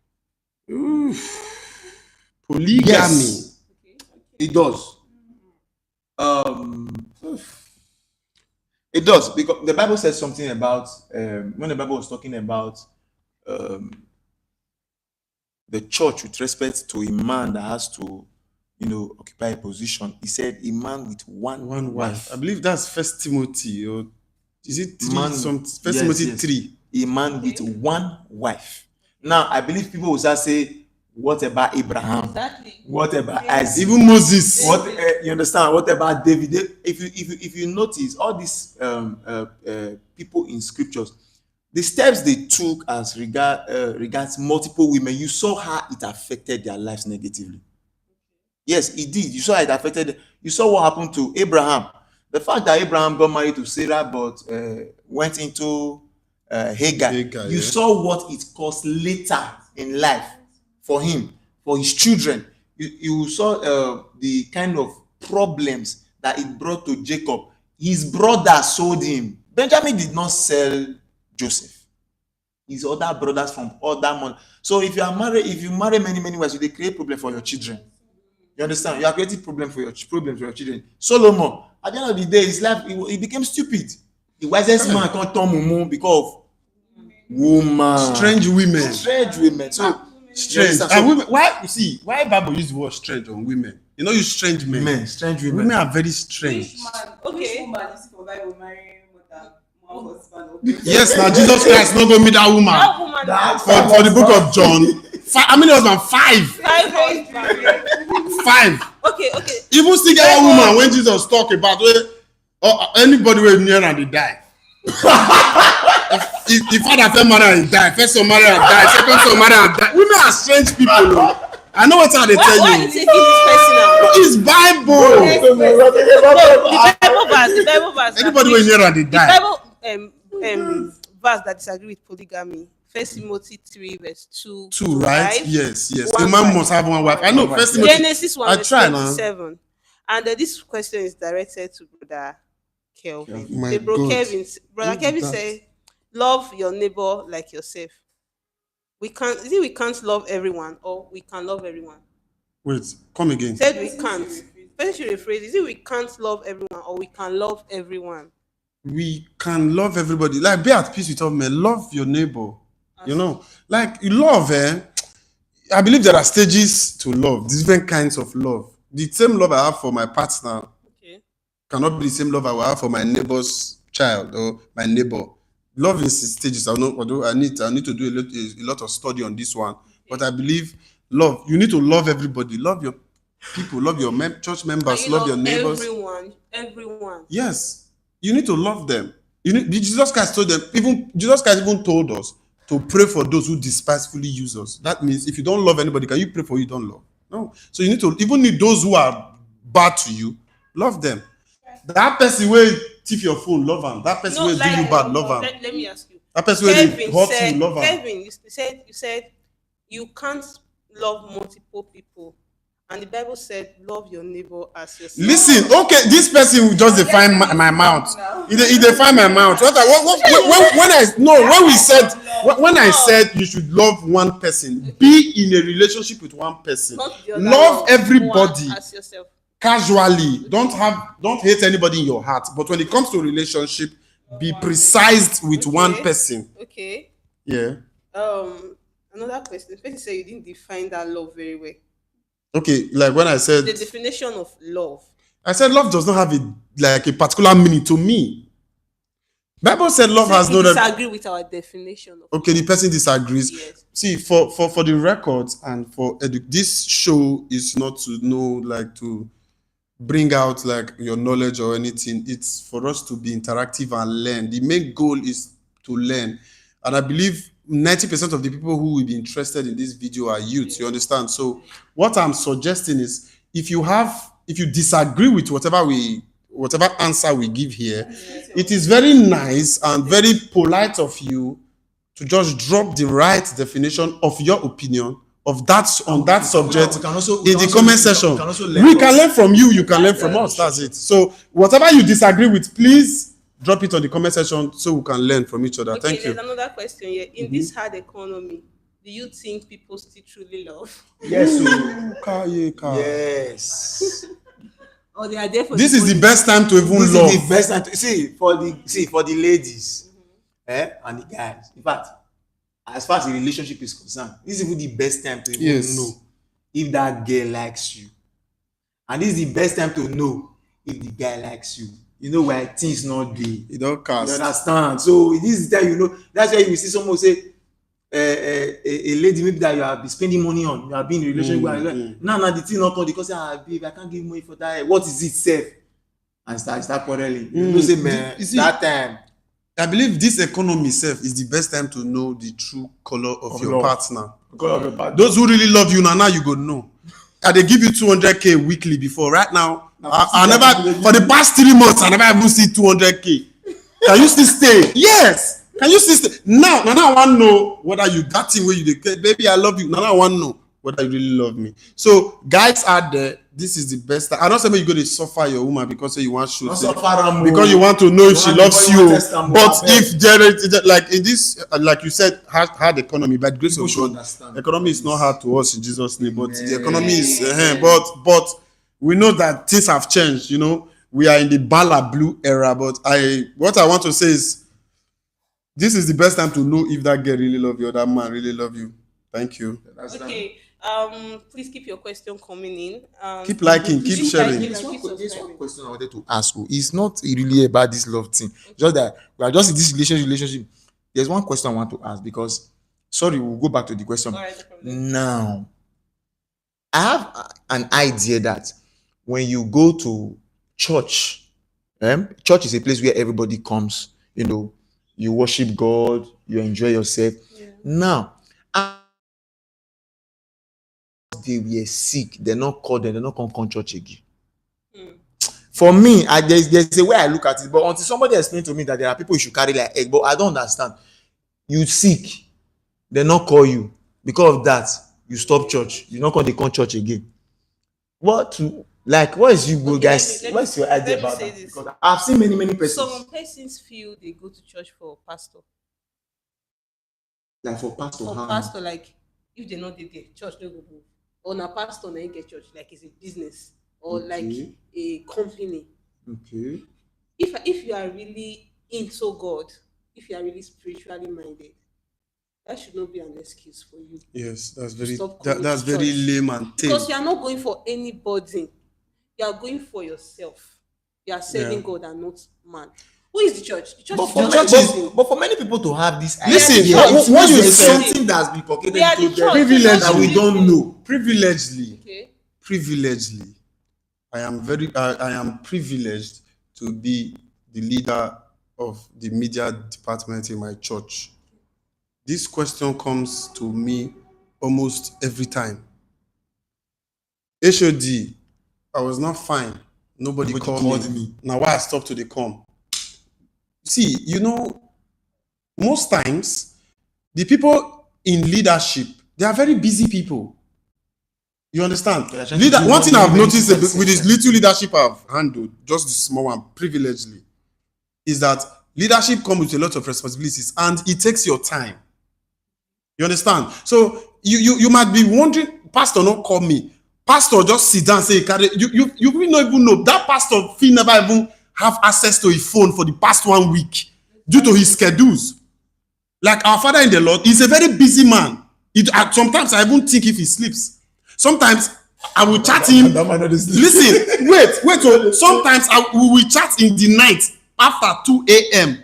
Polygamy.
Yes. It does. It does, because the Bible says something about when the Bible was talking about the church with respect to a man that has to, occupy a position. He said a man with one wife.
I believe that's First Timothy, or is it three?
Man,
First
yes,
Timothy
yes.
3.
A man with one wife. Now, I believe people will start say, what about Abraham?
Exactly.
What about Isaac?
Even Moses.
What you understand? What about David? If you notice, all these people in scriptures, the steps they took as regards multiple women, you saw how it affected their lives negatively. Yes, it did. You saw it affected. You saw what happened to Abraham. The fact that Abraham got married to Sarah, but went into Hagar. You saw what it cost later in life for him, for his children. You saw the kind of problems that it brought to Jacob. His brother sold him. Benjamin did not sell Joseph. His other brothers from other money. So if you marry many wives, you create problem for your children. You understand? You are creating problems for your children. Solomon, at the end of the day, his life he became stupid. The wisest man can't turn mumu because of woman.
Strange women.
So
Strange.
So,
And women, why Bible use the word strange on women? You know, use strange men.
Strange women.
Women are very strange.
Okay. Woman is for Bible marrying more than one husband.
Yes, now Jesus Christ not going to meet that woman.
That woman.
For the book of John. How many husbands? 5.
5 husbands.
5.
Okay.
Even still get one woman when Jesus talk about anybody will near and they die. if father first marry and die, first son marry and die, second son marry and die. Women are strange people. No? I know what they tell
Why
you.
you taking this personal?
It's Bible.
The Bible verse.
Anybody will near and they die.
The Bible verse that disagree with polygamy. First Timothy 3 verse 2.
2, right? Yes. A
One
man
wife.
must have one wife. I know. First Timothy.
Genesis 1 verse 27. And this question is directed to Brother Kelvin.
My
Brother
God.
Kelvin said, love your neighbor like yourself. We can't love everyone, or we can love everyone.
Wait, come again.
Said we can't. First you rephrase. Is it we can't love everyone, or we can love everyone?
We can love everybody. Like, be at peace with all men. Love your neighbor. You know, like you love. I believe there are stages to love. Different kinds of love. The same love I have for my partner cannot be the same love I will have for my neighbor's child or my neighbor. Love is stages. I need to do a lot of study on this one. But I believe love. You need to love everybody. Love your people. Love your church members. Love your neighbors.
Everyone.
Yes, you need to love them. Jesus Christ told them. Jesus Christ even told us to pray for those who despisefully use us. That means if you don't love anybody, can you pray for who you don't love? No. So you need to even need those who are bad to you. Love them. That person will thief your phone, love him. That person will do you bad, love him.
Let me ask you.
That person will hurt you, love him.
Kevin, you said you can't love multiple people, and the Bible said love your neighbor as yourself.
Listen, okay, this person will just define my mouth. He define my mouth. When I said you should love one person, be in a relationship with one person. Love everybody
as yourself.
Casually. Don't hate anybody in your heart. But when it comes to relationship, be precise with one person.
Okay.
Yeah.
Another question. First, you said you didn't define that love very well.
Okay, like when I said
the definition of love.
I said love does not have a particular meaning to me. Bible said love
Say
has
he
no
disagree with our definition of
okay, the person disagrees.
Yes.
See, for the records and for this show is not to know, like, to bring out like your knowledge or anything. It's for us to be interactive and learn. The main goal is to learn, and I believe 90% of the people who will be interested in this video are youth. You understand? So what I'm suggesting is, if you disagree with whatever answer we give here, it is very nice and very polite of you to just drop the right definition of your opinion of that on that subject in the comment section. We can learn from you, you can learn from us. That's it. So whatever you disagree with, please drop it on the comment section so we can learn from each other.
Okay,
Thank you.
there's another question here. In this hard economy, do you think people still truly love?
Yes.
Yes.
Or they are there for
This is the best time to even
This
love.
is the best time to for the ladies, and the guys. In fact, as far as the relationship is concerned, this is even the best time to even know if that girl likes you, and this is the best time to know if the guy likes you. You know why things not dey.
You don't cast.
You understand? So this is the time you know. That's why you will see someone say, a lady maybe that you have been spending money on, you have been in a relationship with, now the thing not come because babe, I can't give money for that. What is it, safe? And start quarreling. You know, say, man,
You see,
that time.
I believe this economy itself is the best time to know the true color of your partner. Those who really love you now you go know. And they give you 200k weekly before. Right now, I never, for the past 3 months, I never even see 200k. Can you still stay? Yes. Can you still stay? Now I want to know whether you that thing where you did, baby, I love you. Now I want to know whether you really love me. So guys out there, this is the best time. I don't say you go to suffer your woman because you want to because you want to know if she loves you. But if there is like in this, like you said, hard economy, but grace of God, economy is not hard to us in Jesus' name. But the economy is, but we know that things have changed. You know, we are in the Bala Blue era. But what I want to say is, this is the best time to know if that girl really love you or that man really love you. Thank you.
Okay. Please keep your question coming in.
Keep liking, keep sharing.
There's one question I wanted to ask you. It's not really about this love thing. Just that we are just in this relationship. There's one question I want to ask because, sorry, we'll go back to the question.
All right, no problem.
Now, I have an idea that when you go to church, church is a place where everybody comes, you know, you worship God, you enjoy yourself.
Yeah.
Now, they were sick, they're not called them, they're not come church again. For me, there's a way I look at it, but until somebody explain to me that there are people you should carry like egg, but I don't understand. You sick, they not call you. Because of that, you stop church. You not they come church again. What is you guys? What's your idea about that? Because I've seen many persons.
Some persons feel they go to church for pastor.
Like for pastor,
For pastor, like if they not there, church no go move. Or na pastor na get church, like it's a business or like a company.
Okay.
If you are really into God, if you are really spiritually minded, that should not be an excuse for you.
Yes, that's very
That's
very lame and tame.
Because you are not going for anybody. You are going for yourself. You are serving God and not man. Who is the church? The church
But for many people to have this idea,
listen,
what you said, something that's been forgotten
We are the
to
church.
them that we don't know.
Privilegedly, I am privileged to be the leader of the media department in my church. This question comes to me almost every time. HOD, I was not fine. Nobody called me. Now why I stopped to the come? See, you know, most times the people in leadership, they are very busy people. You understand? One thing I've noticed with this little leadership I've handled, just this small one, privilegedly, is that leadership comes with a lot of responsibilities and it takes your time. You understand? So you might be wondering, pastor not call me. Pastor just sit down and say, you will not even know. That pastor feel never even have access to a phone for the past 1 week due to his schedules. Like our father in the Lord, he's a very busy man. Sometimes I even think if he sleeps. Sometimes I will chat him. Listen, wait. Sometimes we will chat in the night after 2 a.m.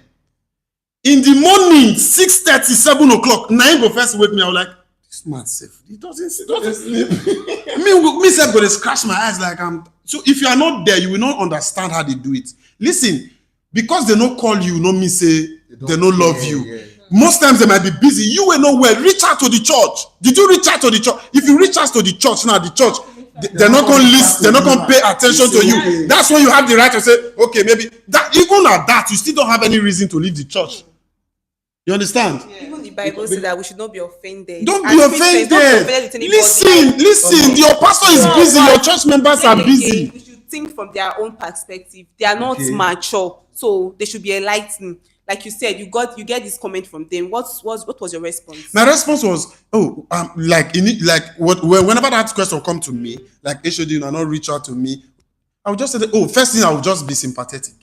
In the morning, 6:30, 7 o'clock, 9 go first wake me. I was like, this man safe. He doesn't sleep. me self go to scratch my eyes like I'm. So if you are not there, you will not understand how they do it. Listen, because they don't call you, no me say they don't love you. Yeah. Most times they might be busy. You will know where. Reach out to the church. Did you reach out to the church? If you reach out to the church now, the church, they're not going to listen. They're not going to pay attention to you. That's when you have the right to say, okay, maybe that. Even at that, you still don't have any reason to leave the church. You understand?
Yeah. Even the Bible says that we should not be offended.
Don't be offended. Listen. Your pastor is busy. Your church members are busy.
We should think from their own perspective. They are not mature, so they should be enlightened. Like you said, you get this comment from them. What was your response?
My response was, whenever that question come to me, like HOD, you not reach out to me, I would just say, first thing I would just be sympathetic.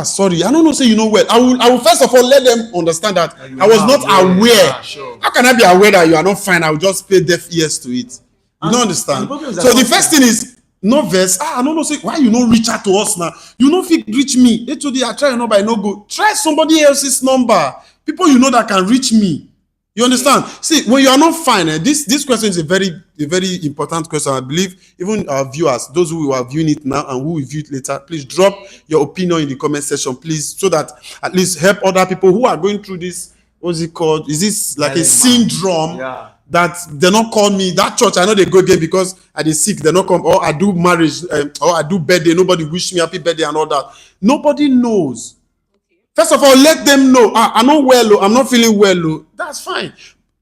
Sorry, I don't know. Say you know well. I will first of all let them understand that I was not aware. Sure. How can I be aware that you are not fine? I will just pay deaf ears to it. You don't understand. So the first thing is no verse. I don't know. Say why you don't reach out to us now? You don't fit reach me. HOD, I try your number, I no go. Try somebody else's number. People you know that can reach me. You understand? See, when you are not fine, this question is a very important question. I believe even our viewers, those who are viewing it now and who will view it later, please drop your opinion in the comment section, please, so that at least help other people who are going through this. What's it called? Is this like a syndrome that they not call me? That church, I know they go again because I dey sick, they not come, or I do marriage, or I do birthday, nobody wish me happy birthday and all that. Nobody knows. First of all, let them know. I'm not well. I'm not feeling well. That's fine.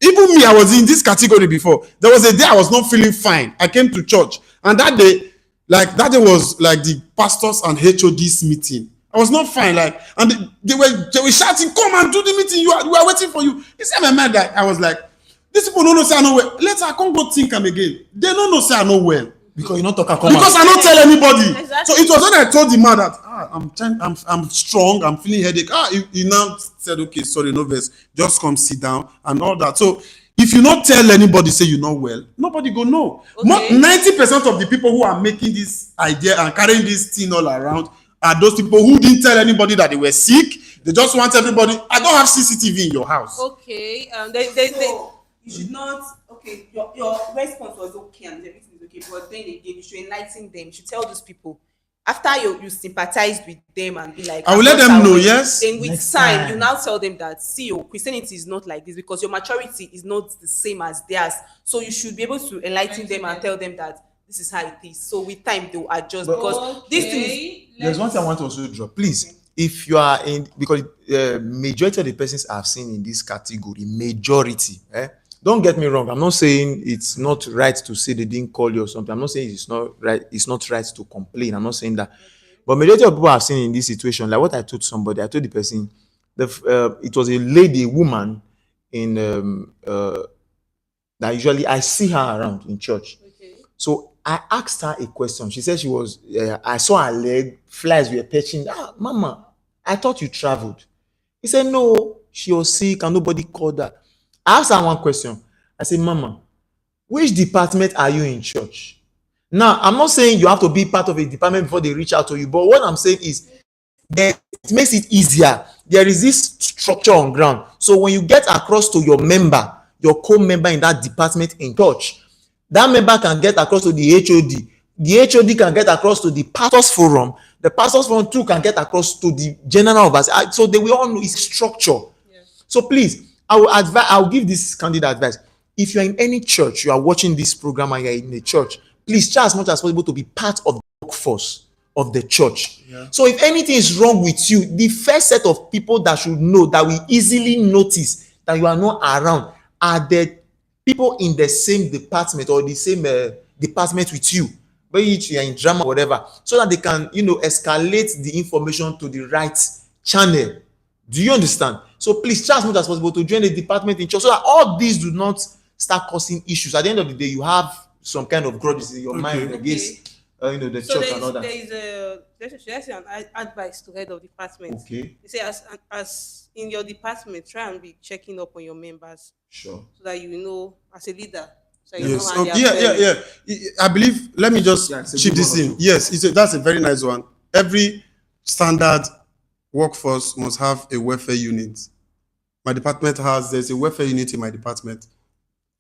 Even me, I was in this category before. There was a day I was not feeling fine. I came to church, and that day was like the pastors and HODs meeting. I was not fine, and they were shouting, "Come and do the meeting. We are waiting for you." It's in my mind that I was like, "These people don't know say I know well. Later I can't go think them again. They don't know say I know well."
Because you not talk
because I don't tell anybody. Exactly. So it was when I told the man that I'm strong, I'm feeling headache. He now said, okay, sorry, no verse, just come sit down and all that. So if you not tell anybody say you know well, nobody go know. Okay. 90% of the people who are making this idea and carrying this thing all around are those people who didn't tell anybody that they were sick. They just want everybody. I don't have CCTV in your house.
Okay, you should not. Okay, your response was okay and everything is okay, but then again, you should enlighten them. You should tell those people after you sympathized with them and be like,
I will let them know. Yes.
Then with time, you now tell them that Christianity is not like this because your maturity is not the same as theirs. So you should be able to enlighten them and tell them that this is how it is. So with time, they will adjust because this thing is.
There's one thing I want to also drop, please. If you are in, because majority of the persons I've seen in this category, majority, don't get me wrong. I'm not saying it's not right to say they didn't call you or something. I'm not saying it's not right. It's not right to complain. I'm not saying that. But majority of people I've seen in this situation, like what I told somebody, I told the person, it was a lady, a woman, in that usually I see her around in church. Okay. So I asked her a question. She said she was. I saw her leg, flies were perching. Mama, I thought you traveled. He said no, she was sick and nobody called her. I asked her one question. I said, Mama, which department are you in church? Now, I'm not saying you have to be part of a department before they reach out to you, but what I'm saying is that it makes it easier. There is this structure on ground. So when you get across to your member, your co-member in that department in church, that member can get across to the HOD. The HOD can get across to the pastors forum. The pastors forum too can get across to the general of us. So they will all know its structure. Yeah. So please, I will give this candid advice. If you're in any church, you are watching this program and you're in a church, please try as much as possible to be part of the workforce of the church. Yeah. So if anything is wrong with you, the first set of people that should know, that we easily notice that you are not around, are the people in the same department or the same department with you, whether you're in drama or whatever, so that they can, escalate the information to the right channel. Do you understand? So please try as much as possible to join the department in church so that all these do not start causing issues. At the end of the day, you have some kind of grudges in your mind against the church and all that.
There's an advice to head of department. Okay. They say as in your department, try and be checking up on your members.
Sure.
So that you know as a leader. So
you know yeah. I believe. Let me just chip this in. Yes, that's a very nice one. Every standard workforce must have a welfare unit. My department there's a welfare unit in my department.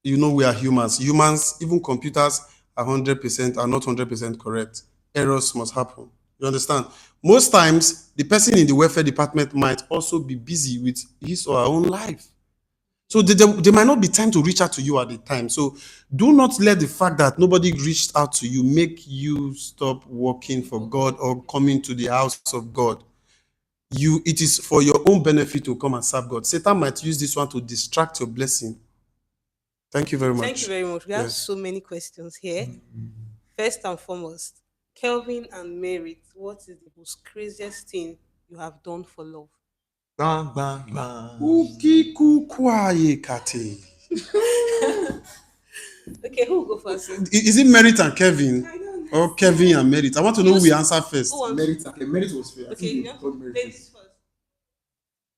You know, we are humans. Humans, even computers are 100% are not 100% correct. Errors must happen. You understand? Most times, the person in the welfare department might also be busy with his or her own life. So there might not be time to reach out to you at the time. So do not let the fact that nobody reached out to you make you stop working for God or coming to the house of God. It is for your own benefit to come and serve God. Satan might use this one to distract your blessing. Thank you very much.
Thank you very much. We have
Yes.
so many questions here. First and foremost, Kelvin and Merit, what is the most craziest thing you have done for love?
Bang, bang, bang.
Kate.
Okay, who will go first?
Is it Merit and Kevin?
I don't
Or Kevin and Merit? I want to know who we answer first.
Who wants-
Merit, okay, Merit was fair. I
Okay,
think
you
they
have
called
to
Merit
ladies
first.
first.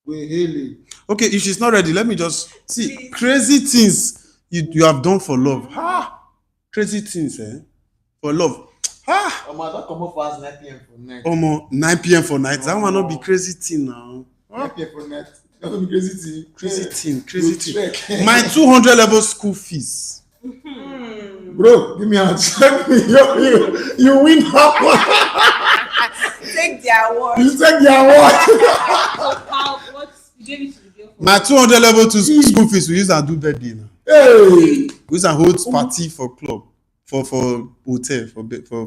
Wait, Haley.
Okay, if she's not ready, let me just see.
Please.
Crazy things you have done for love. Crazy things, for love.
I don't come up for us 9 p.m. for night.
9 p.m. for night. That one not be crazy thing now.
9 p.m. for night. That would be crazy thing.
Crazy thing.
Trek.
My 200 level school fees.
Bro, give me a check. You win that
Take their
one.
word.
You take the award.
How? What? You gave it to the girl for?
My 200 level to school fees we use and do birthday now.
Hey.
We use and hold party for club, for hotel,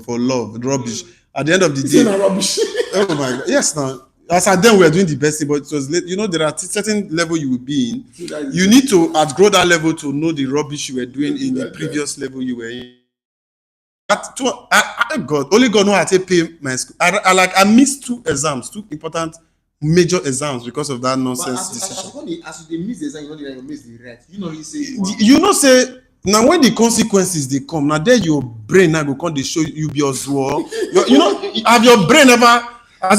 for love, rubbish. At the end of the
It's
day,
not rubbish.
oh my God, yes now. As at then we were doing the best thing, but it was late. You know, there are certain level you will be in. You need to outgrow that level to know the rubbish you were doing in the previous level you were in. God, only God know how to pay my school. I missed 2 exams, 2 important major exams because of that nonsense decision.
As you miss the exam, you know you miss the right. You know, he say
You know, say now when the consequences they come, now there your brain now go come they show you be as well. You know, has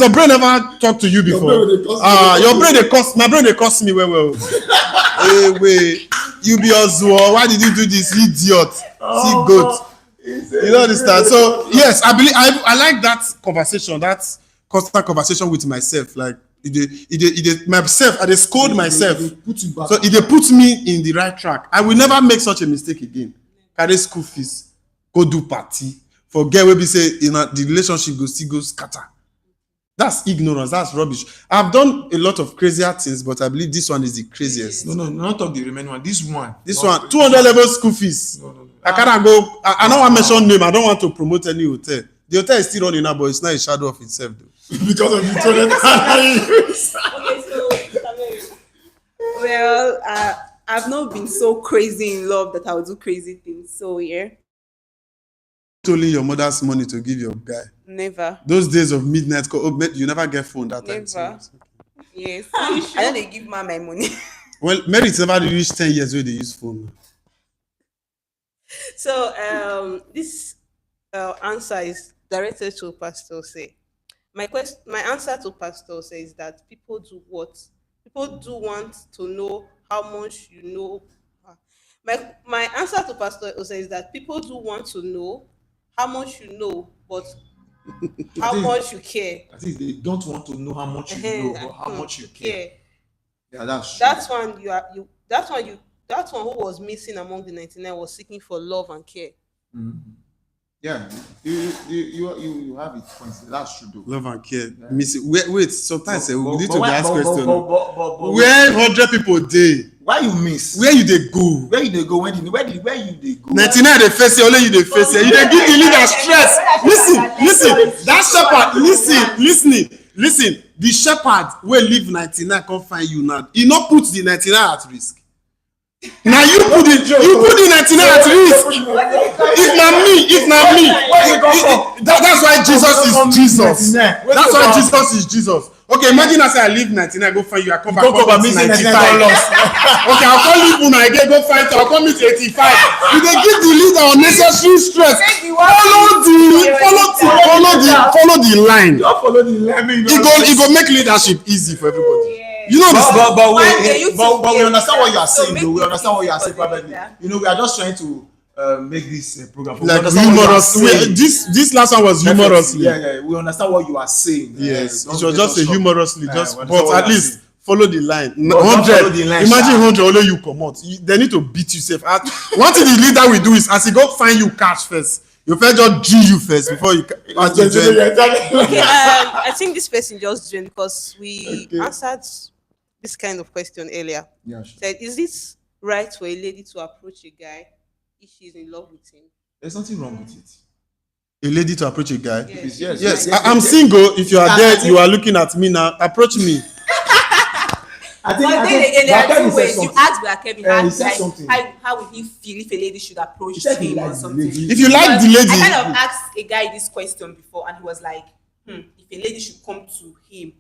your brain ever talked to you before? Your brain they cost my brain they cost me well. Hey, wait, you be as well. Why did you do this, idiot? See goat. You don't understand. So yes, I believe I like that conversation, that constant conversation with myself. Like myself, I dey scold myself. So it puts me in the right track. I will never make such a mistake again. Carry school fees, go do party, forget where we say the relationship go scatter. That's ignorance. That's rubbish. I've done a lot of crazier things, but I believe this one is the craziest.
No, not of the remaining one. This one,
200 level school fees.
No.
I can't go. I don't want to mention name. I don't want to promote any hotel. The hotel is still running now, but it's not a shadow of itself, though.
Because of the toilet.
Okay, so Mr. Merit.
Well, I've not been so crazy in love that I would do crazy things. So yeah,
Only your mother's money to give your guy.
never.
Those days of midnight, you never get phone that time.
Never.
So.
Yes. I don't dey give man my money.
Well, Merit never reached 10 years where they use phone.
So this answer is directed to Pastor Say. My answer to Pastor Say is that people do what? People do want to know how much you know. My answer to Pastor Say is that people do want to know how much you know, but how much you care.
I think they don't want to know how much you know, but how much you care. Yeah, that's true.
That one who was missing among the 99 was seeking for love and care.
Mm-hmm. Yeah, you have it. That's true, though.
Love and care. Yeah. Wait. Sometimes we need to ask question.
But
Where 100 people dey?
Why you miss?
Where you dey go?
Where you dey go? Where you dey go?
99 dey face you, only you dey face you. You dey give the leader stress. Listen. That shepherd. Listen. The shepherd wey leave 99 come find you now. He no put the 99 at risk. Now you put the 99 at risk. If not me, that's why Jesus is Jesus. That's why Jesus is Jesus. Okay, imagine I say I leave 99, go find you, I come back and meet 95. Okay, I'll come leave una again, go find you, I'll come meet 85. You dey give the leader unnecessary stress. Follow the line.
Don't follow the line.
It go make leadership easy for everybody.
Yeah.
You know this.
But we understand what you are saying, though. We understand what you are saying perfectly. You know, we are just trying to make this program.
Like
We understand what you are
humorous.
saying.
This last one was humorously.
Yeah, we understand what you are saying.
Yes,
Don't
it was
get
just
us
a
wrong.
humorously,
We
just
understand
but
what
at
you are
least
saying.
follow the line.
But don't follow the line,
Imagine
sha.
100 only you come out. They need to beat you safe. One thing the leader will do is as he go find you cash first. You first just G you first before you as you join.
Okay, I think this person just joined because we
Okay.
answered this kind of question earlier.
Yeah, sure.
Said, is it right for a lady to approach a guy if she's in love with him?
There's nothing wrong with it.
A lady to approach a guy.
Yes.
Yes, I'm single. If you are there, you are looking at me now. Approach me.
But then again, there are two ways. You ask Black Kevin,
he said something.
how would he feel if a lady should approach
He said he
him or
likes the
something?
lady.
If you like the lady,
I kind of asked a guy this question before, and he was like, if a lady should come to him,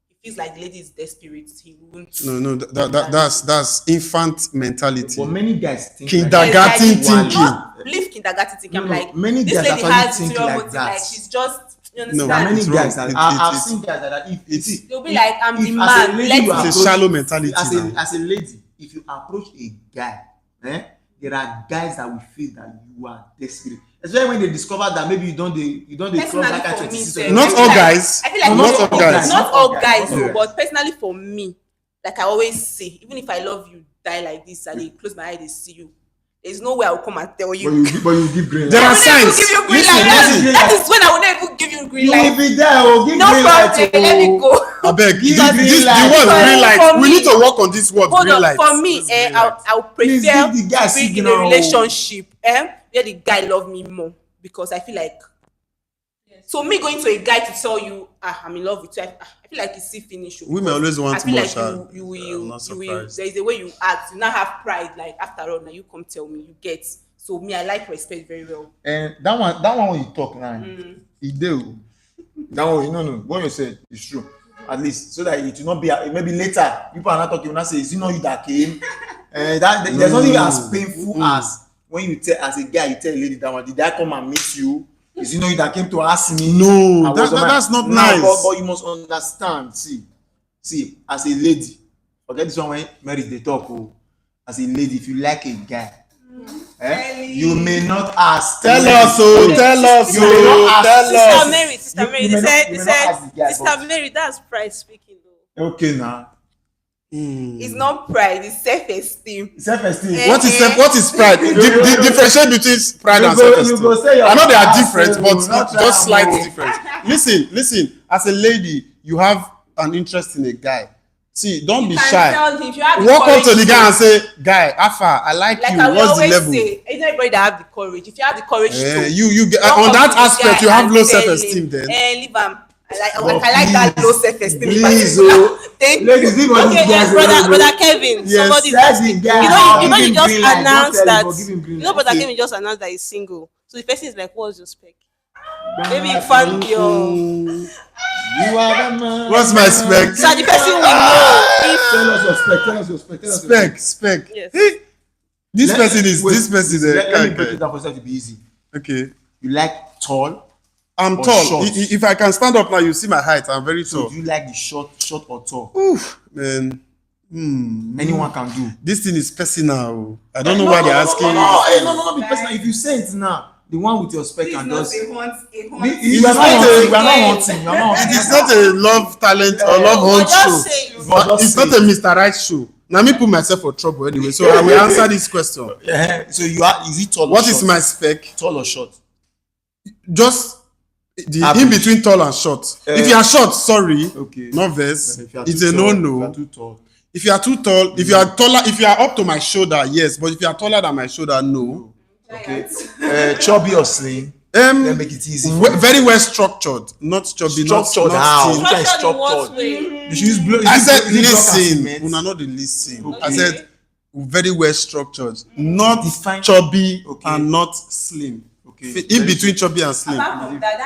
he feels like the lady is desperate. He won't.
no, that's infant mentality.
But many guys think
Kindergarten
like that.
thinking.
Not leave kindergarten thinking. I'm
No,
like,
many
this
guys
lady
actually
has
think
ulterior
like
motive.
that.
Like she's just, you
No,
There are
understand?
many
It's
guys
wrong.
that I've
It's-
seen guys that if
They'll be like, I'm the
as a
man.
lady
Let
you
me.
It's a shallow mentality now.
as a lady, if you approach a guy, there are guys that will feel that you are desperate. Especially when they discover that maybe you don't cross
Personally,
that kind
for
of
me,
26.
sef,
Not
I feel
all
like-
guys.
I feel like
Not all guys.
Not all guys,
Not all
but personally for me, like I always say, even if I love you, die like this, and they close my eyes, they see you. There's no way I will come and tell you.
But you give green
There
light.
are
I will not even
signs.
give you green
Listen,
light.
listen.
That is when I will not even give you green
You will
light.
be there. Oh, give
No
green light.
problem. Let me go.
I beg.
Give
The
green
word
light.
Because
green light.
for
We
me-
need to work on this word
Hold
green
on.
light.
For me, I'll
Please
prefer
give the guy
to be in a
signal.
relationship where the guy love me more, because I feel like. So me going to a guy to tell you, I'm in love with you, I feel like it's still finished.
Women always want
I feel
more,
like
sha.
you
I'm
will,
not
there
surprised.
is a way you act. You now have pride. Like after all, now you come tell me, you get. So me, I like respect very well.
And that one when you talk now, he do. That one, no. What you said is true. At least so that it will not be maybe later people are not talking. When I say, is it not you that came? There's nothing as painful as when you tell as a guy you tell a lady that one, did I come and meet you? Is it not you that came to ask me?
No,
I was on
that's not
Now,
nice.
But you must understand. See, as a lady, forget this one when Mary they talk. As a lady, if you like a guy, you may not ask.
Tell us, oh, tell us,
You may not
oh,
ask.
tell
Sister
us.
Mary, Sister
You
Mary,
may
they
not-
said,
you may not ask the guy,
Sister
but-
Mary, that's pride speaking though.
Okay, now.
It's not pride, it's self-esteem.
Self-esteem.
What is pride? Differentiate between pride and
You go
self-esteem.
say your
I know they are
past,
different,
you
but
will not try
just slight
more.
difference. Listen. As a lady, you have an interest in a guy. See, don't
You
be
can
shy.
tell him, if you have the
Walk up to
courage
the guy and say, "Guy, Alpha, I like
like
you.
I will
What's the
always
level?"
say, it's not everybody that have the courage. If you have the courage to
You get
walk
on
up
that
to the
aspect,
guy
you have
and
low
tell
self-esteem.
him,
Then
leave am. I
But
like that
please,
low self-esteem.
please,
Thank
ladies, leave all
Okay,
these guys
brother,
alone.
brother Kevin,
Yes,
somebody's
tell the
asking.
guy,
You know,
give
you
him
just
green light, don't
announced
tell him,
that.
but give him green
You know,
light.
brother
Okay.
Kevin just announced that he's single. So the person is like, "What's your spec?" Maybe fan your.
You are the man.
What's my spec?
So the person will know if.
Tell us your spec. Tell us your spec. Tell us your
Spec.
Yes.
Hey, this person is
Let me break it down for yourself to be easy.
Okay.
You like tall.
I'm
Or
tall.
short.
If I can stand up now, you see my height. I'm very
So
tall.
do you like the short or tall?
Oof, man.
Anyone can do.
This thing is personal. I don't know why they're asking.
No, be personal. If you say it now, the one with your spec can just.
a hunt.
We are
It's
not
not
hunting.
a-
We are not hunting. We are not hunting.
It's not a love talent or love
But
hunt
just
show.
say it.
But just
It's
say
not a Mr. Right show. Now me put myself for trouble anyway, so I will answer this question.
So you are. Is it tall or
What
short?
is my spec?
Tall or short?
Just the
Average.
in between tall and short. If you are short, sorry,
Okay.
not verse.
If you are
It's
too
a
tall,
no-no.
if you are too tall.
If you are too tall, if you are taller, if you are up to my shoulder, yes. But if you are taller than my shoulder, no.
Okay. Chubby or slim? Then make it easy.
Very well structured, not chubby,
Structured
not
how?
thin.
Which one is
Structured in what
structured?
way?
You should use blue.
I said,
block and
listen.
cement.
Una not the listen.
Okay.
I said, very well structured, not
Define-
chubby
Okay.
and not slim.
Okay.
In between chubby and slim.
Apart from that,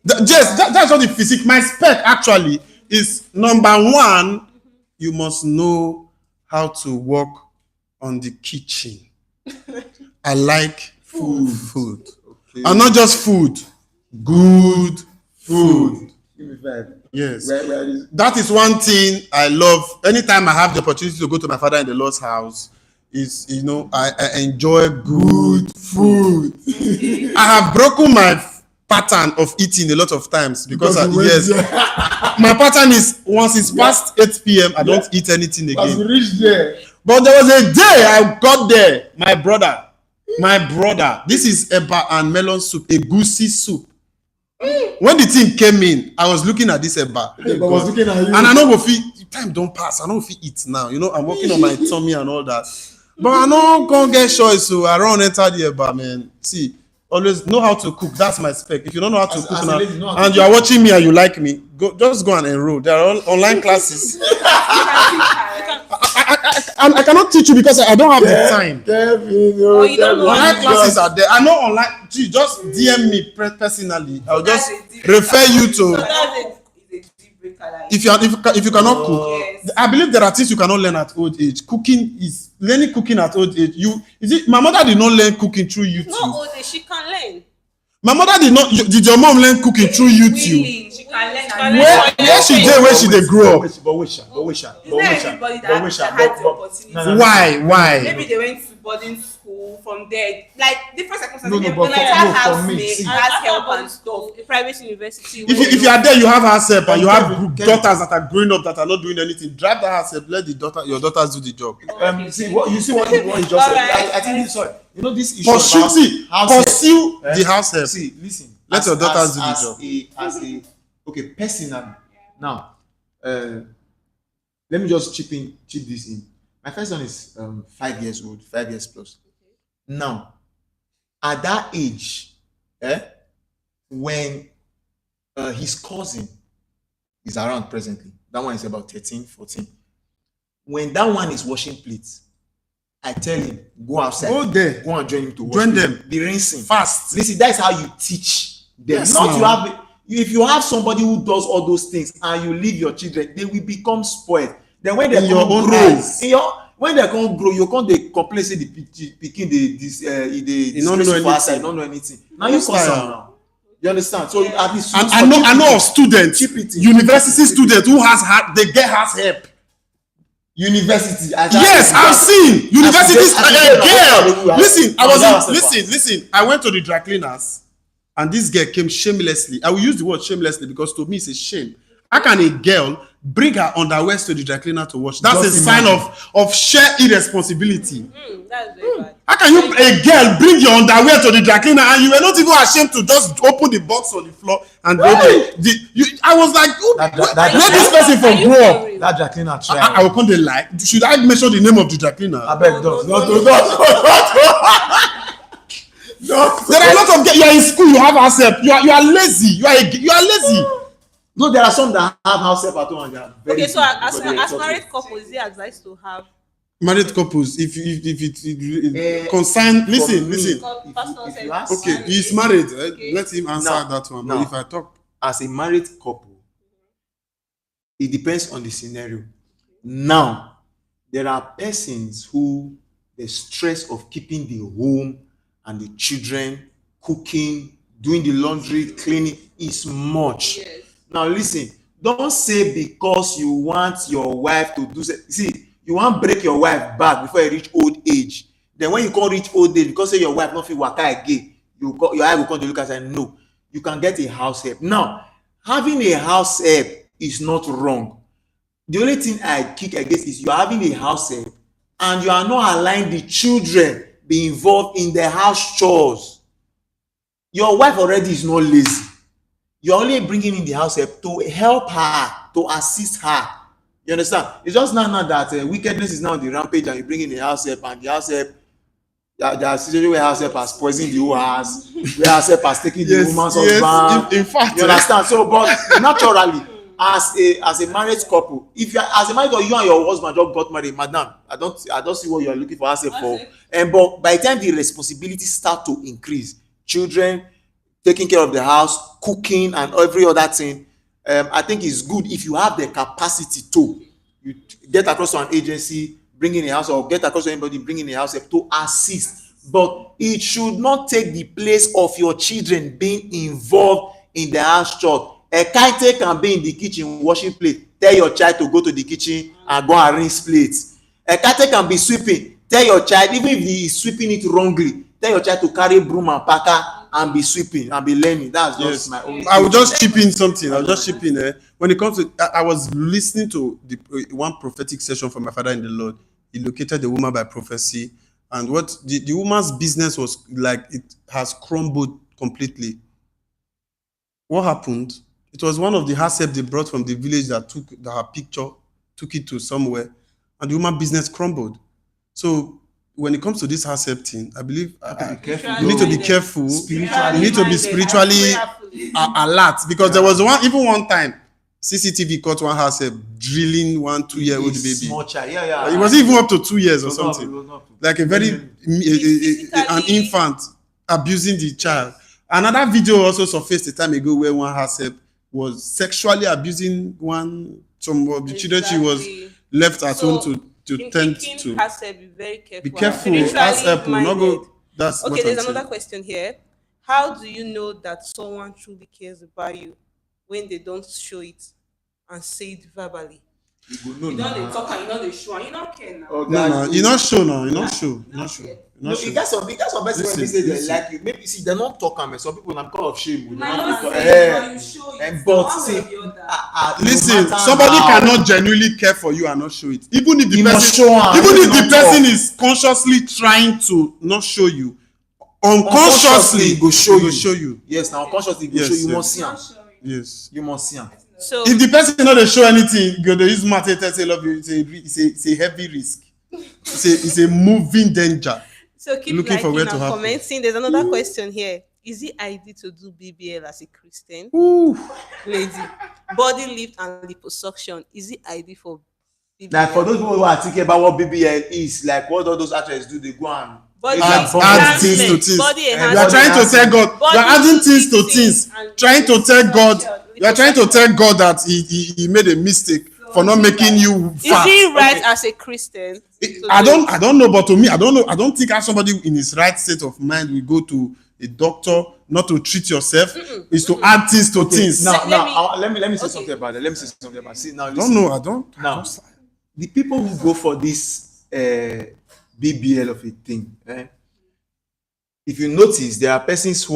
that's just
Yes, that's not the physique. My spec actually is number one. You must know how to work on the kitchen. I like food.
Okay.
And not just food, good food.
Give me 5.
Yes.
Where is?
That is one thing I love. Anytime I have the opportunity to go to my father in the Lord's house, is, I enjoy good food. I have broken my pattern of eating a lot of times because yes, my pattern is once it's past 8 p.m. I don't eat anything
As we
again.
reach there,
But there was a day I got there, my brother, this is eba and melon soup, a goosey soup. When the thing came in, I was looking at this eba. Hey,
I was looking at you.
And I know if time don't pass, I know if eat now. I'm working on my tummy and all that. But I know can't get choice, so I don't enter the eba, man. See, always know how to cook. That's my spec. If you don't know how to cook now, and you are watching me and you like me, just go and enroll. There are all online classes. I cannot teach you because I don't have the time.
You don't know
Online classes are there. I know online. Just DM me personally. I'll just refer you to. If you cannot cook,
Yes.
I believe there are things you cannot learn at old age. Learning cooking at old age. My mother did not learn cooking through YouTube.
No, she can learn.
My mother did not. Did your mom learn cooking through YouTube?
Willing, she can learn.
Where she did, where she did grow up?
It's not everybody that had the opportunity.
Why?
Maybe they went to boarding school from there, like different circumstances.
No,
They
but
like
for
have
me,
housemates,
see.
has help and stuff. A private university.
If you are there, you have herself, and you have
Kevin.
daughters that are growing up that are not doing anything. Drive that herself. Let your daughters do the job.
See what he just said.
Alright.
I think this. Sorry, this issue
Pursue the house help.
See, listen.
Let your daughters do the
job. Okay, personally. Now, let me just chip this in. My first son is 5 years old, 5 years plus. Now, at that age, when his cousin is around presently, that one is about 13, 14. When that one is washing plates, I tell him, go outside.
Go there.
Go and join him to wash.
Join
plates.
them.
Be rinsing.
Fast.
Listen, that's how you teach them.
Yes,
Not
ma'am.
if you have somebody who does all those things and you leave your children, they will become spoiled. Then when they
In your own
grow,
eyes.
when they can't grow, you can't they complain say the pikin they
don't know anything.
don't know anything. Now you cause
Style.
am now. You understand? So at least
And I know of students,
Cheapity.
university students who they get house help.
university.
Yes, I've seen universities. Girl, listen,
listen.
listen. I went to the dry cleaners, and this girl came shamelessly. I will use the word shamelessly because to me it's a shame. How can a girl bring her underwear to the dry cleaner to wash? That's
Just
a sign
imagine.
of sheer irresponsibility.
That's very bad.
How can a girl bring your underwear to the dry cleaner and you were not even ashamed to just open the box on the floor and I was like, where this person from grow up?
That dry cleaner try.
I will come the lie. Should I mention the name of the dry cleaner?
I beg don't.
There are a lot of girls. You are in school. You have house help. You are lazy. You are lazy.
No, there are some that have house help at home and they are very
Okay, so
good
as
because they are
married
exhausted.
couples, is it advised to have
Married couples. If it
Eh,
concern,
for
listen.
me,
personal
if
sex?
you ask-
Okay, he's married.
Okay.
Let him answer
Now-
that one.
now.
But if I talk,
as a married couple, it depends on the scenario. Now, there are persons who the stress of keeping the home and the children, cooking, doing the laundry, cleaning is much.
Yes.
Now, listen, don't say because you want your wife to do see, you want break your wife back before you reach old age. Then when you can't reach old age, because say your wife not fit waka again, your eye will come to look and say, no, you can get a house help. Now, having a house help is not wrong. The only thing I kick against is you are having a house help and you are not allowing the children be involved in the house chores. Your wife already is not lazy. You're only bringing in the house help to help her, to assist her. You understand? It's just now that wickedness is now on the rampage and you bring in the house help and the house help, there are situations where house help has poisoned the whole house, where house help has taken the woman's husband.
in fact,
You understand? So, but naturally, as a married couple, if you are as a married couple, you and your husband just got married, madam, I don't see what you are looking for house help for. And but by the time the responsibilities start to increase, children, taking care of the house, cooking, and every other thing, I think it's good if you have the capacity to you get across to an agency, bring in a house, or get across to anybody, bring in a house help to assist. But it should not take the place of your children being involved in the house chores. A kite can be in the kitchen washing plate. Tell your child to go to the kitchen and go and rinse plates. A kite can be sweeping. Tell your child, even if he is sweeping it wrongly, tell your child to carry broom and packer and be sweeping and be learning. That's just my own.
I will just chip in something. I'll just chip in. When it comes to, I was listening to the one prophetic session from my father in the Lord. He located the woman by prophecy, and what the woman's business was like, it has crumbled completely. What happened? It was one of the HACCP they brought from the village that took her picture, took it to somewhere, and the woman business crumbled. So when it comes to this HACCP thing, I believe you need to be careful. You need to be spiritually alert, because there was one time CCTV caught one HACCP drilling 1-2-year-old baby.
Small child. Yeah.
It was even up to 2 years or something.
Not.
Like a very an infant abusing the child. Another video also surfaced a time ago where one HACCP was sexually abusing some of the children she was left at home to tend to.
HACCP, be very careful.
Be careful. HACCP will not go. That's
okay.
What
There's
I'm
another
saying.
question here. How do you know that someone truly cares about you when they don't show it and say it verbally? You don't they talk and you know they show and you don't care now.
No, you not show now. You not show.
No, you got some person when they say they like you. Maybe see they're not talking. Some people are kind of shame. But see,
listen, somebody cannot genuinely care for you and not show it. Even if the person is consciously trying to not show you, unconsciously
go show
you.
Yes, now unconsciously go show you. You must see him.
Yes,
you must see him.
So
if the person not dey show anything, go dey use mouth say love you. It's a heavy risk. It's a moving danger.
So keep
looking for where to happen.
commenting. There's another question here. Is it ideal to do BBL as a Christian? Lady. Body lift and liposuction. Is it ideal for BBL?
Like for those people who are thinking about what BBL is, like what all those actors do, they go and
add things to things.
Body
You are trying to tell God. You are adding things to things. Trying to tell God. You are trying to tell God that he made a mistake for not making you fat.
Is it right as a Christian?
I don't know, but to me, I don't know. I don't think as somebody in his right state of mind will go to a doctor not to treat yourself. Is to add things to things.
Now, let me say something about it. Let me say something about it. See, now, listen.
I don't.
Now, the people who go for this BBL of a thing, if you notice, there are persons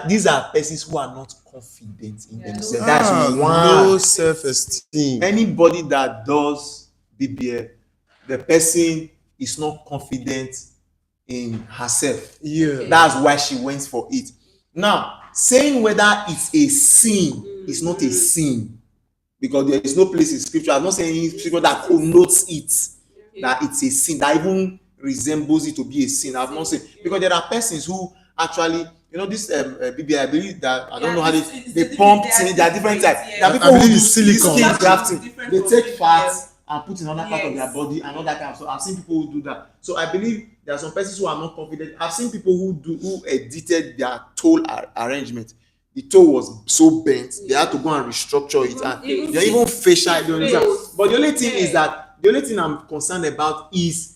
these are persons who are not confident in themselves. That's one.
No self-esteem.
Anybody that does BBL, the person is not confident in herself.
Yeah.
That's why she went for it. Now, saying whether it's a sin is not a sin, because there is no place in scripture. I'm not saying any scripture that connotes it, that it's a sin, that even resembles it to be a sin. I'm not saying, because there are persons who actually, this BBL, I believe that, I don't know how they pump things. There are different types. There are people who do skin grafting. They take fats and put in another part of their body and all that kind of stuff. I've seen people who do that. So I believe there are some persons who are not confident. I've seen people who edited their toe arrangement. The toe was so bent, they had to go and restructure it, and they're even facial. But the only thing I'm concerned about is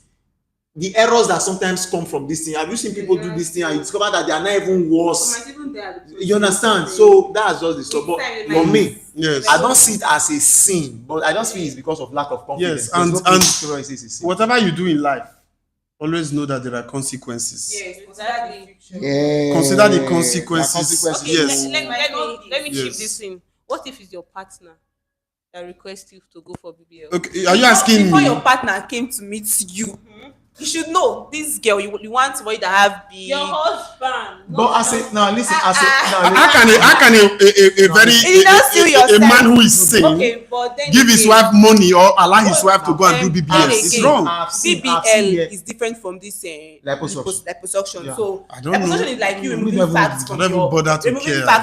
the errors that sometimes come from this thing. Have you seen people do this thing and you discover that they are not even worse? You understand? So that's just the stuff. But for me,
yes,
I don't see it as a sin, but I don't feel it's because of lack of confidence.
Yes, and whatever you do in life, always know that there are consequences.
Yes, exactly.
Consider the consequences.
Okay,
yes.
Let me keep this in. What if it's your partner that requests you to go for BBL?
Okay, are you asking
before
me?
Your partner came to meet you, you should know this girl. You want somebody that have big. Your husband.
But I say now, listen. I say
How can a man who is sane give his wife money or allow his wife to go and do BBL? It's wrong.
BBL is different from this liposuction.
Yeah.
So
I don't know.
liposuction is like you removing fats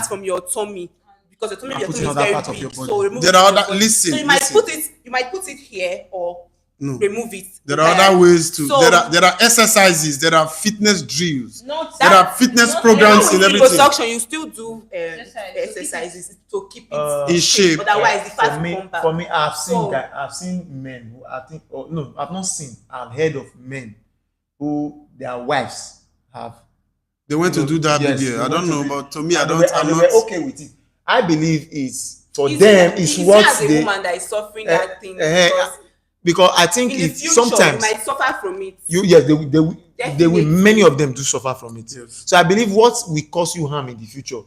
from your tummy, because your tummy is very big. So remove
there are other. Listen.
So you might put it here or remove it.
There are other ways to. There are exercises. There are fitness drills. There are fitness programs in everything.
Liposuction, you still do exercises to keep it
in shape.
Otherwise, the fat will come back.
For me, I've seen men who I've not seen. I've heard of men who their wives have.
They went to do that BBL. I don't know, but to me, I'm not
okay with it. I believe it's for them. It's what
as a
they.
woman that is suffering that thing.
Because I think
In the
if
future,
sometimes
you might suffer from it.
yes, they will
Definitely.
many of them do suffer from it.
Yes.
So I believe what will cause you harm in the future,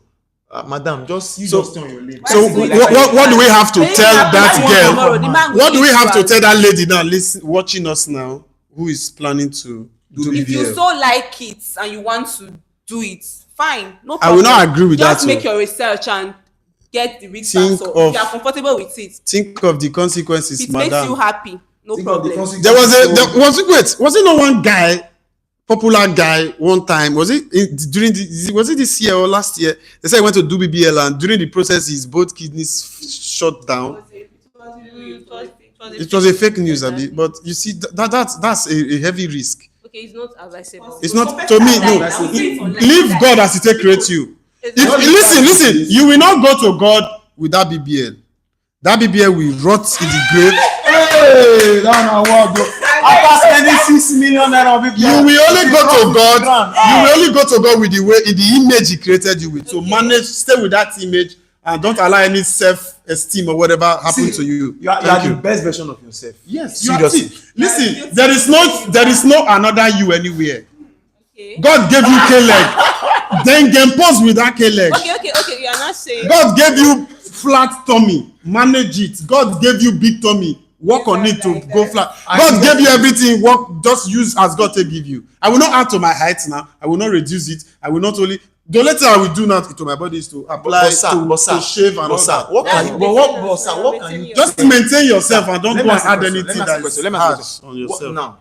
madam, just
So-
stay on your lane.
So what do we have to
Maybe
tell
happen
that
tomorrow,
girl?
the man will
What do we
use
have
you
to
as-
tell that lady now watching us now who is planning to do
If you
BBL?
so like it and you want to do it, fine, no
I
problem.
will not agree with
Just
that,
make
so.
your research and get the risk
Think
factor.
of-
If you are comfortable with it,
Think of the consequences,
if it makes you
madam.
happy, no
Think of the
problem.
consequences.
Was it not one guy, popular guy, one time? Was it this year or last year? They said he went to do BBL and during the process his both kidneys shut down. It was a fake news, Abi. But you see, that's a heavy risk.
Okay, it's not advisable.
It's not, to me, no. Leave God as He create you. Listen, you will not go to God with that BBL. That BBL will rot in the grave.
Hey, that one word. After spending 6 million naira on people,
You will only go to God. You will only go to God with the image He created you with. So stay with that image and don't allow any self-esteem or whatever happen to you.
You are
Thank
the best version of yourself.
Yes,
Seriously.
Listen, there is no another you anywhere.
Okay.
God gave you K-leg. Then get pose with that K-leg.
Okay. You are not saying.
God gave you flat tummy. Manage it. God gave you big tummy. Work on it to go flat. God gave you everything. Work, just use as God to give you. I will not add to my height now. I will not reduce it. I will not only. The only thing I will do now to my body is to apply to shave and all that.
What can you
Just maintain yourself and don't
Let
go
me
and
ask you a
add
question.
anything
Let me ask you a question.
that is harsh on yourself.
Now,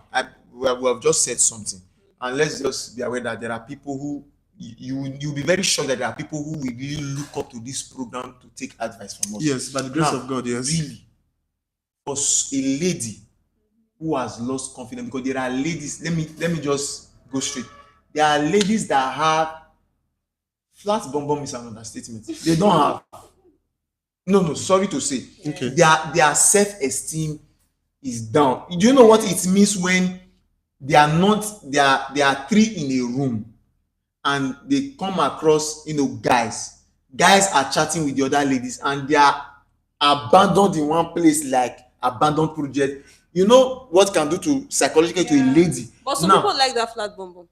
we have just said something, and let's just be aware that there are people who you'll be very sure that there are people who will really look up to this program to take advice from us.
Yes, by the grace
Now,
of God, yes.
Really, for a lady who has lost confidence, because there are ladies. Let me just go straight. There are ladies that have flat bum bum is an understatement. They don't have. No, sorry to say.
Okay.
Their self-esteem is down. Do you know what it means when they are three in a room and they come across, guys are chatting with the other ladies and they are abandoned in one place like abandoned project. You know what can do to psychologically to a lady.
But some
Now,
people like that flat bum bum.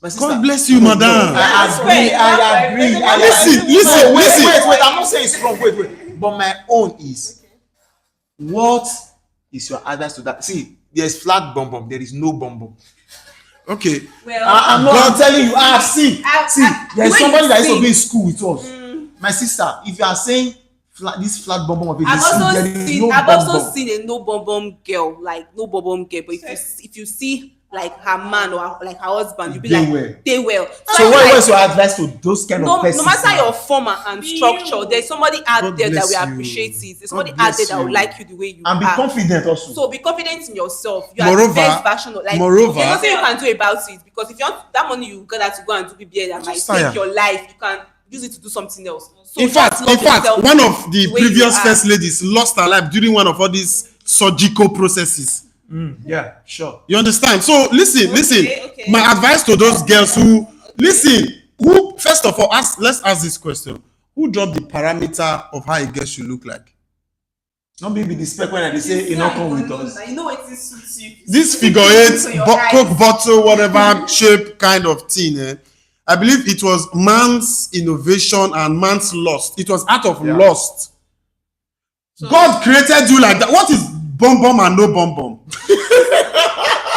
my sister,
God bless you, madam.
I agree.
Listen.
Wait. I'm not saying it's wrong. Wait. But my own is, what is your advice to that? See, there's flat bum bum. There is no bum bum.
Okay.
I'm telling you. See. There's somebody that used to be in school with us. My sister, if you are saying this flat bum bum of it,
I've also seen a no bum bum girl, like no bum bum girl. But if you see like her man or like her husband, you'll be they well.
So what is your advice to those kind of persons?
No matter your former and structure, there's somebody out
God
there that
bless
will
you.
appreciate it. There's
God
somebody out there
bless
that will
you.
like you the way you
And be
are.
confident also.
So be confident in yourself. You are
Moreover-
the best version of there's nothing you can do about it, because if you want that money you got to go and do BBL that might
Just
take
tire.
your life, you can use it to do something else. So
In fact,
just love yourself
one of the
way you
previous
are.
first ladies lost her life during one of all these surgical processes.
Yeah, sure.
You understand? So listen.
Okay.
My advice to those girls who first of all, let's ask this question: who dropped the parameter of how a girl should look like?
Not be the spec when they say it not come with us.
You know it suits you.
This figure eight, Coke bottle, whatever shape kind of thing. I believe it was man's innovation and man's lust. It was out of lust. God created you like that. What is bum bum and no bum bum?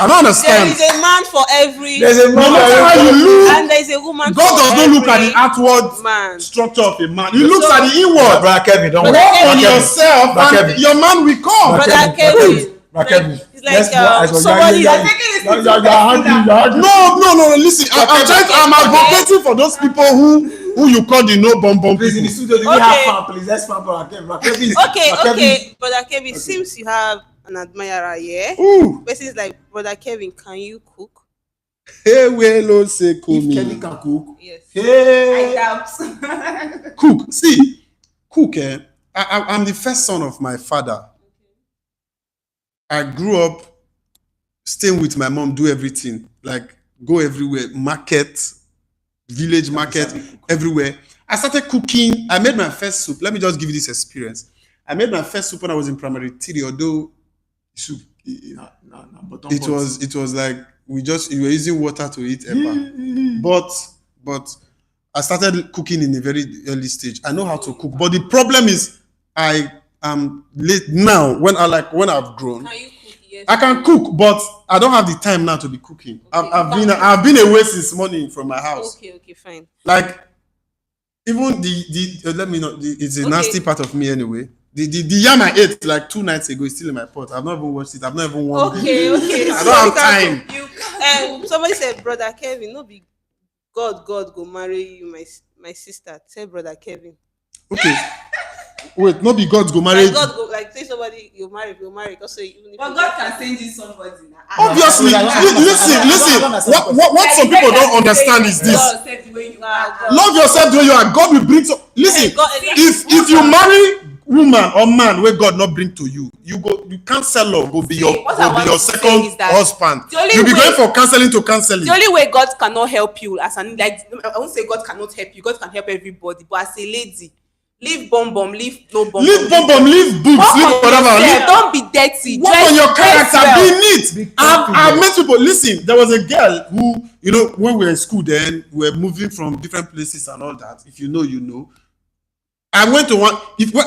I don't
There
understand.
is a man for every
There's a
No
man
matter how you look,
and there is a woman
God
for
does not look at the
every
outward
man.
structure of a man. He looks at the inward.
Brother Kevin, don't worry.
Work on
Kevin.
yourself
Brother
and
Kevin.
your man will come.
Brother Kevin.
Kevin.
It's like somebody
No. Listen, I'm advocating for those people who you call the no bum bum
Please, in the
people.
studio, do we have fun? Please, let's fun for Kevin.
Okay, Brother Kevin, seems you have an admirer here.
Ooh,
Person's like, Brother Kevin, can you cook?
hey, well, say
If Kevin can cook,
Yes.
hey,
doubt.
cook. See, cook. I'm the first son of my father. I grew up staying with my mom, do everything, like go everywhere, market, village market, everywhere. I started cooking. I made my first soup. Let me just give you this experience. I made my first soup when I was in primary 3, although
soup.
It was like we were using water to eat eba. But I started cooking in a very early stage. I know how to cook, but the problem is I am late now. When I've grown,
Can you cook? Yes.
I can cook, but I don't have the time now to be cooking.
Okay.
I've been away since morning from my house.
Okay, fine.
Like even the let me know. It's a nasty part of me anyway. The yam I ate like 2 nights ago is still in my pot. I've not even watched it. I've not even warmed it.
Okay.
I don't have time.
Somebody said, Brother Kevin, no be God go marry you, my sister. Tell Brother Kevin.
Okay. Wait, not be God's go marry.
Like God go say somebody you marry. Because so even if
But God can send you somebody now.
Obviously, listen. What some people don't understand is this. Love yourself the way you are. God will bring some. Listen, if you marry woman or man where God not bring to you, you can't sell love. Go be your second husband. You'll be going for counseling to counseling.
The only way God cannot help you I won't say God cannot help you. God can help everybody, but as a lady, leave bum, leave no bum.
Leave bum, leave boobs, leave whatever.
Don't be dirty.
Work on your character. Be neat. I've met people. Listen, there was a girl who, when we were in school, then we were moving from different places and all that. If you know, you know. I went to when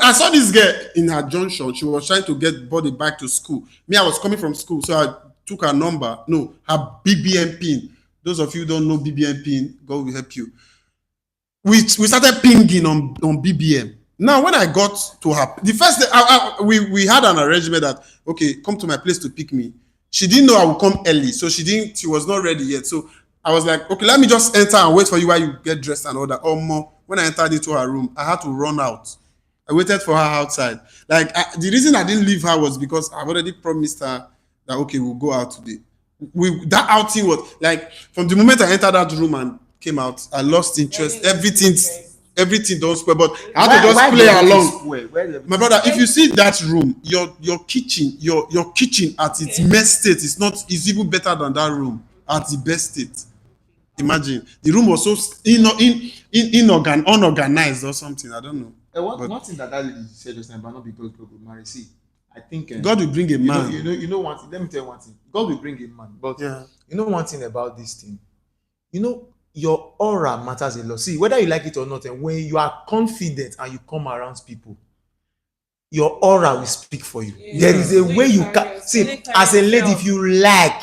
I saw this girl in her junction. She was trying to get body back to school. Me, I was coming from school, so I took her number. No, her BBM pin. Those of you who don't know BBM pin, God will help you. We started pinging on BBM. Now, when I got to her, the first day, we had an arrangement that, okay, come to my place to pick me. She didn't know I would come early, so she was not ready yet. So I was like, okay, let me just enter and wait for you while you get dressed and all that. Or more. When I entered into her room, I had to run out. I waited for her outside. Like, the reason I didn't leave her was because I've already promised her that, okay, we'll go out today. That outing was, like, from the moment I entered that room and came out, I lost interest. Everything don't square, but I had to just play along. My brother, if you see that room, your kitchen at its best state is even better than that room at the best state. Imagine the room was so unorganized or something. I don't know.
One thing that lady said just now, but not because God will marry. See, I think
God will bring a man.
You know one thing. Let me tell you one thing. God will bring a man, but you know one thing about this thing. Your aura matters a lot. See, whether you like it or not, and when you are confident and you come around people, your aura will speak for you. Yeah. There is a way you can see. As a lady, if you like,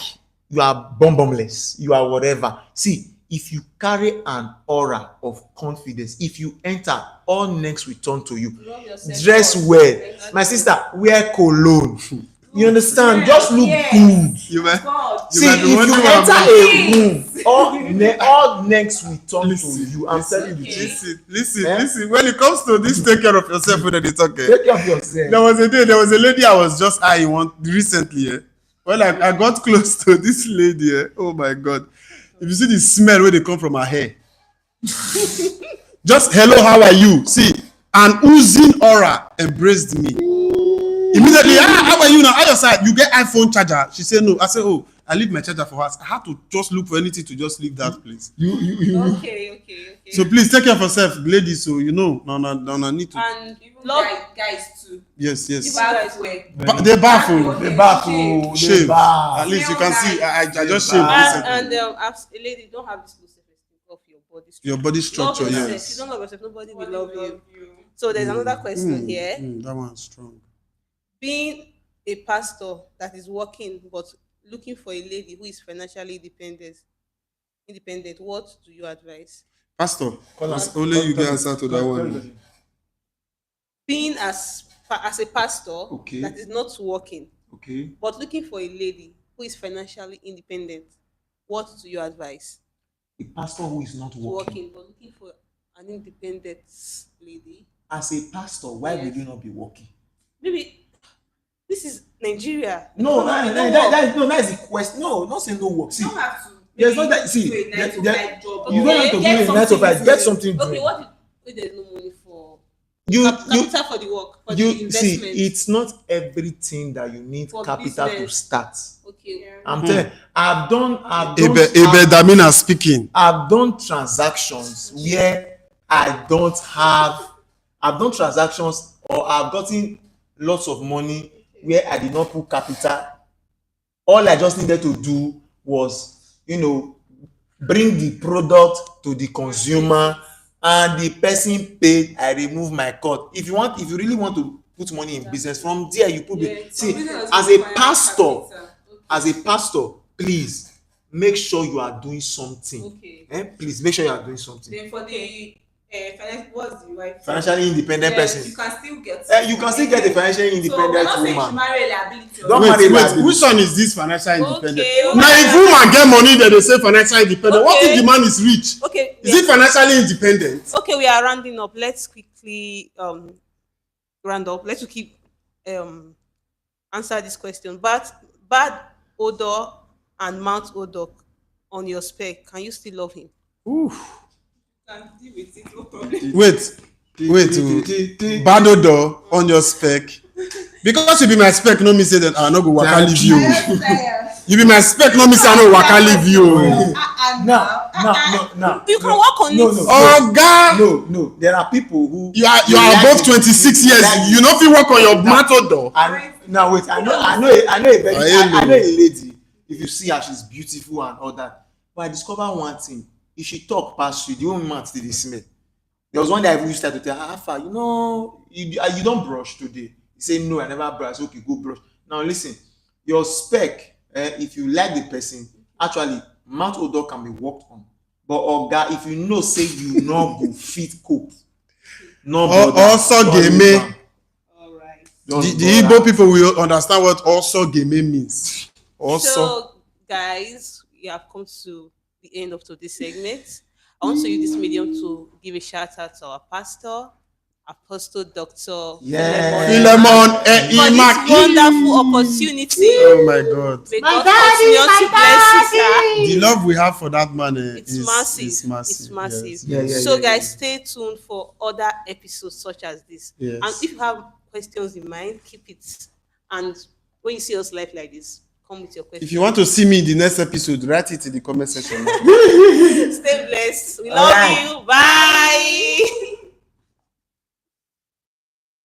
you are bumless, you are whatever. See, if you carry an aura of confidence, if you enter, all next will turn to you. Dress well. My sister, wear cologne. You understand? Just look good. See, if you enter a room, all next will turn to you. I'm telling you.
Listen. When it comes to this, take care of yourself. When they talk,
take care of yourself.
There was a lady I was just eyeing recently. Well, I got close to this lady. Oh my God! If you see the smell where they come from her hair, just hello, how are you? See, an oozing aura embraced me. Immediately, how are you now? At your side, you get iPhone charger. She said no. I said, oh, I leave my charger for her. I had to just look for anything to just leave that place.
Okay.
So please take care of yourself, ladies. So no need to.
And even guys too.
Yes.
Even guys
They baffle. Shame.
At
At least you can see. I just shame.
And as a lady, you don't have this low self-esteem of your body structure.
Your body structure,
love yourself.
yes.
You don't love yourself, nobody will love you. So there's another question here.
That one's strong.
Being a pastor that is working but looking for a lady who is financially independent, what do you advise?
Pastor, only you get answer to that one.
Being as a pastor that is not working, but looking for a lady who is financially independent, what do you advise?
A pastor who is not working
but looking for an independent lady.
As a pastor, why will you not be working?
Maybe this is Nigeria.
No, that is the question. No, not saying no work. See,
you don't have to.
There's not that. See, you don't have to do a 9 to 5. Get something doing.
Okay, what if there's no money for
capital
for the work, for the investment?
See, it's not everything that you need for capital business to start.
Okay.
I'm telling you, I've done
Damina speaking.
I've done transactions where I've done transactions or I've gotten lots of money where I did not put capital. All I just needed to do was, bring the product to the consumer, and the person paid. I remove my cut. If you really want to put money in business, from there you put it. See, as a pastor, please make sure you are doing something.
Okay.
Please make sure you are doing something.
Then for the what's the right?
Financially independent person.
You can still get.
You can still get a financially independent woman.
Marry liability.
Don't marry
Wait,
liability.
which one is this financial independent?
Okay.
Now, if woman get money, then they say financial independent. What if the man is rich?
Okay.
Is it financially independent?
Okay, we are rounding up. Let's quickly round up. Let's keep answer this question. Bad odor and mouth odor on your spec. Can you still love him?
Can deal with it, no problem.
Wait. Bad odor on your spec. Because you be my spec, no me say that I no go waka leave you. You be my spec, no me say I no waka leave you.
No.
You can work on it.
Oh God!
No. There are people who
You are above 26 years. You know if you work on your mouth odor.
Now wait, I know a lady. If you see her, she's beautiful and all that. But I discover one thing: if she talk past you, the only man still dey smell. There was one day I used to tell her, Alpha, you don't brush today. He said, no, I never brush. Okay, go brush. Now listen, your spec, if you like the person, actually, mouth odor can be worked on. But Oga, if you know, say you no go fit cope. No bother.
Also game.
All right.
The Igbo people will understand what also game means. Also.
So, guys, we have come to the end of today's segment. I want to use this medium to give a shout out to our pastor, Apostle Dr.
Philemon
for this
Ehimark.
wonderful opportunity.
Oh my God.
May God continue to bless you, sir.
The love we have for that man
It's massive. It's massive.
Yes.
So, guys, stay tuned for other episodes such as this.
Yes.
And if you have questions in mind, keep it. And when you see us live like this, come with your questions.
If you want to see me in the next episode, write it in the comment section.
Stay blessed. We love you. Bye.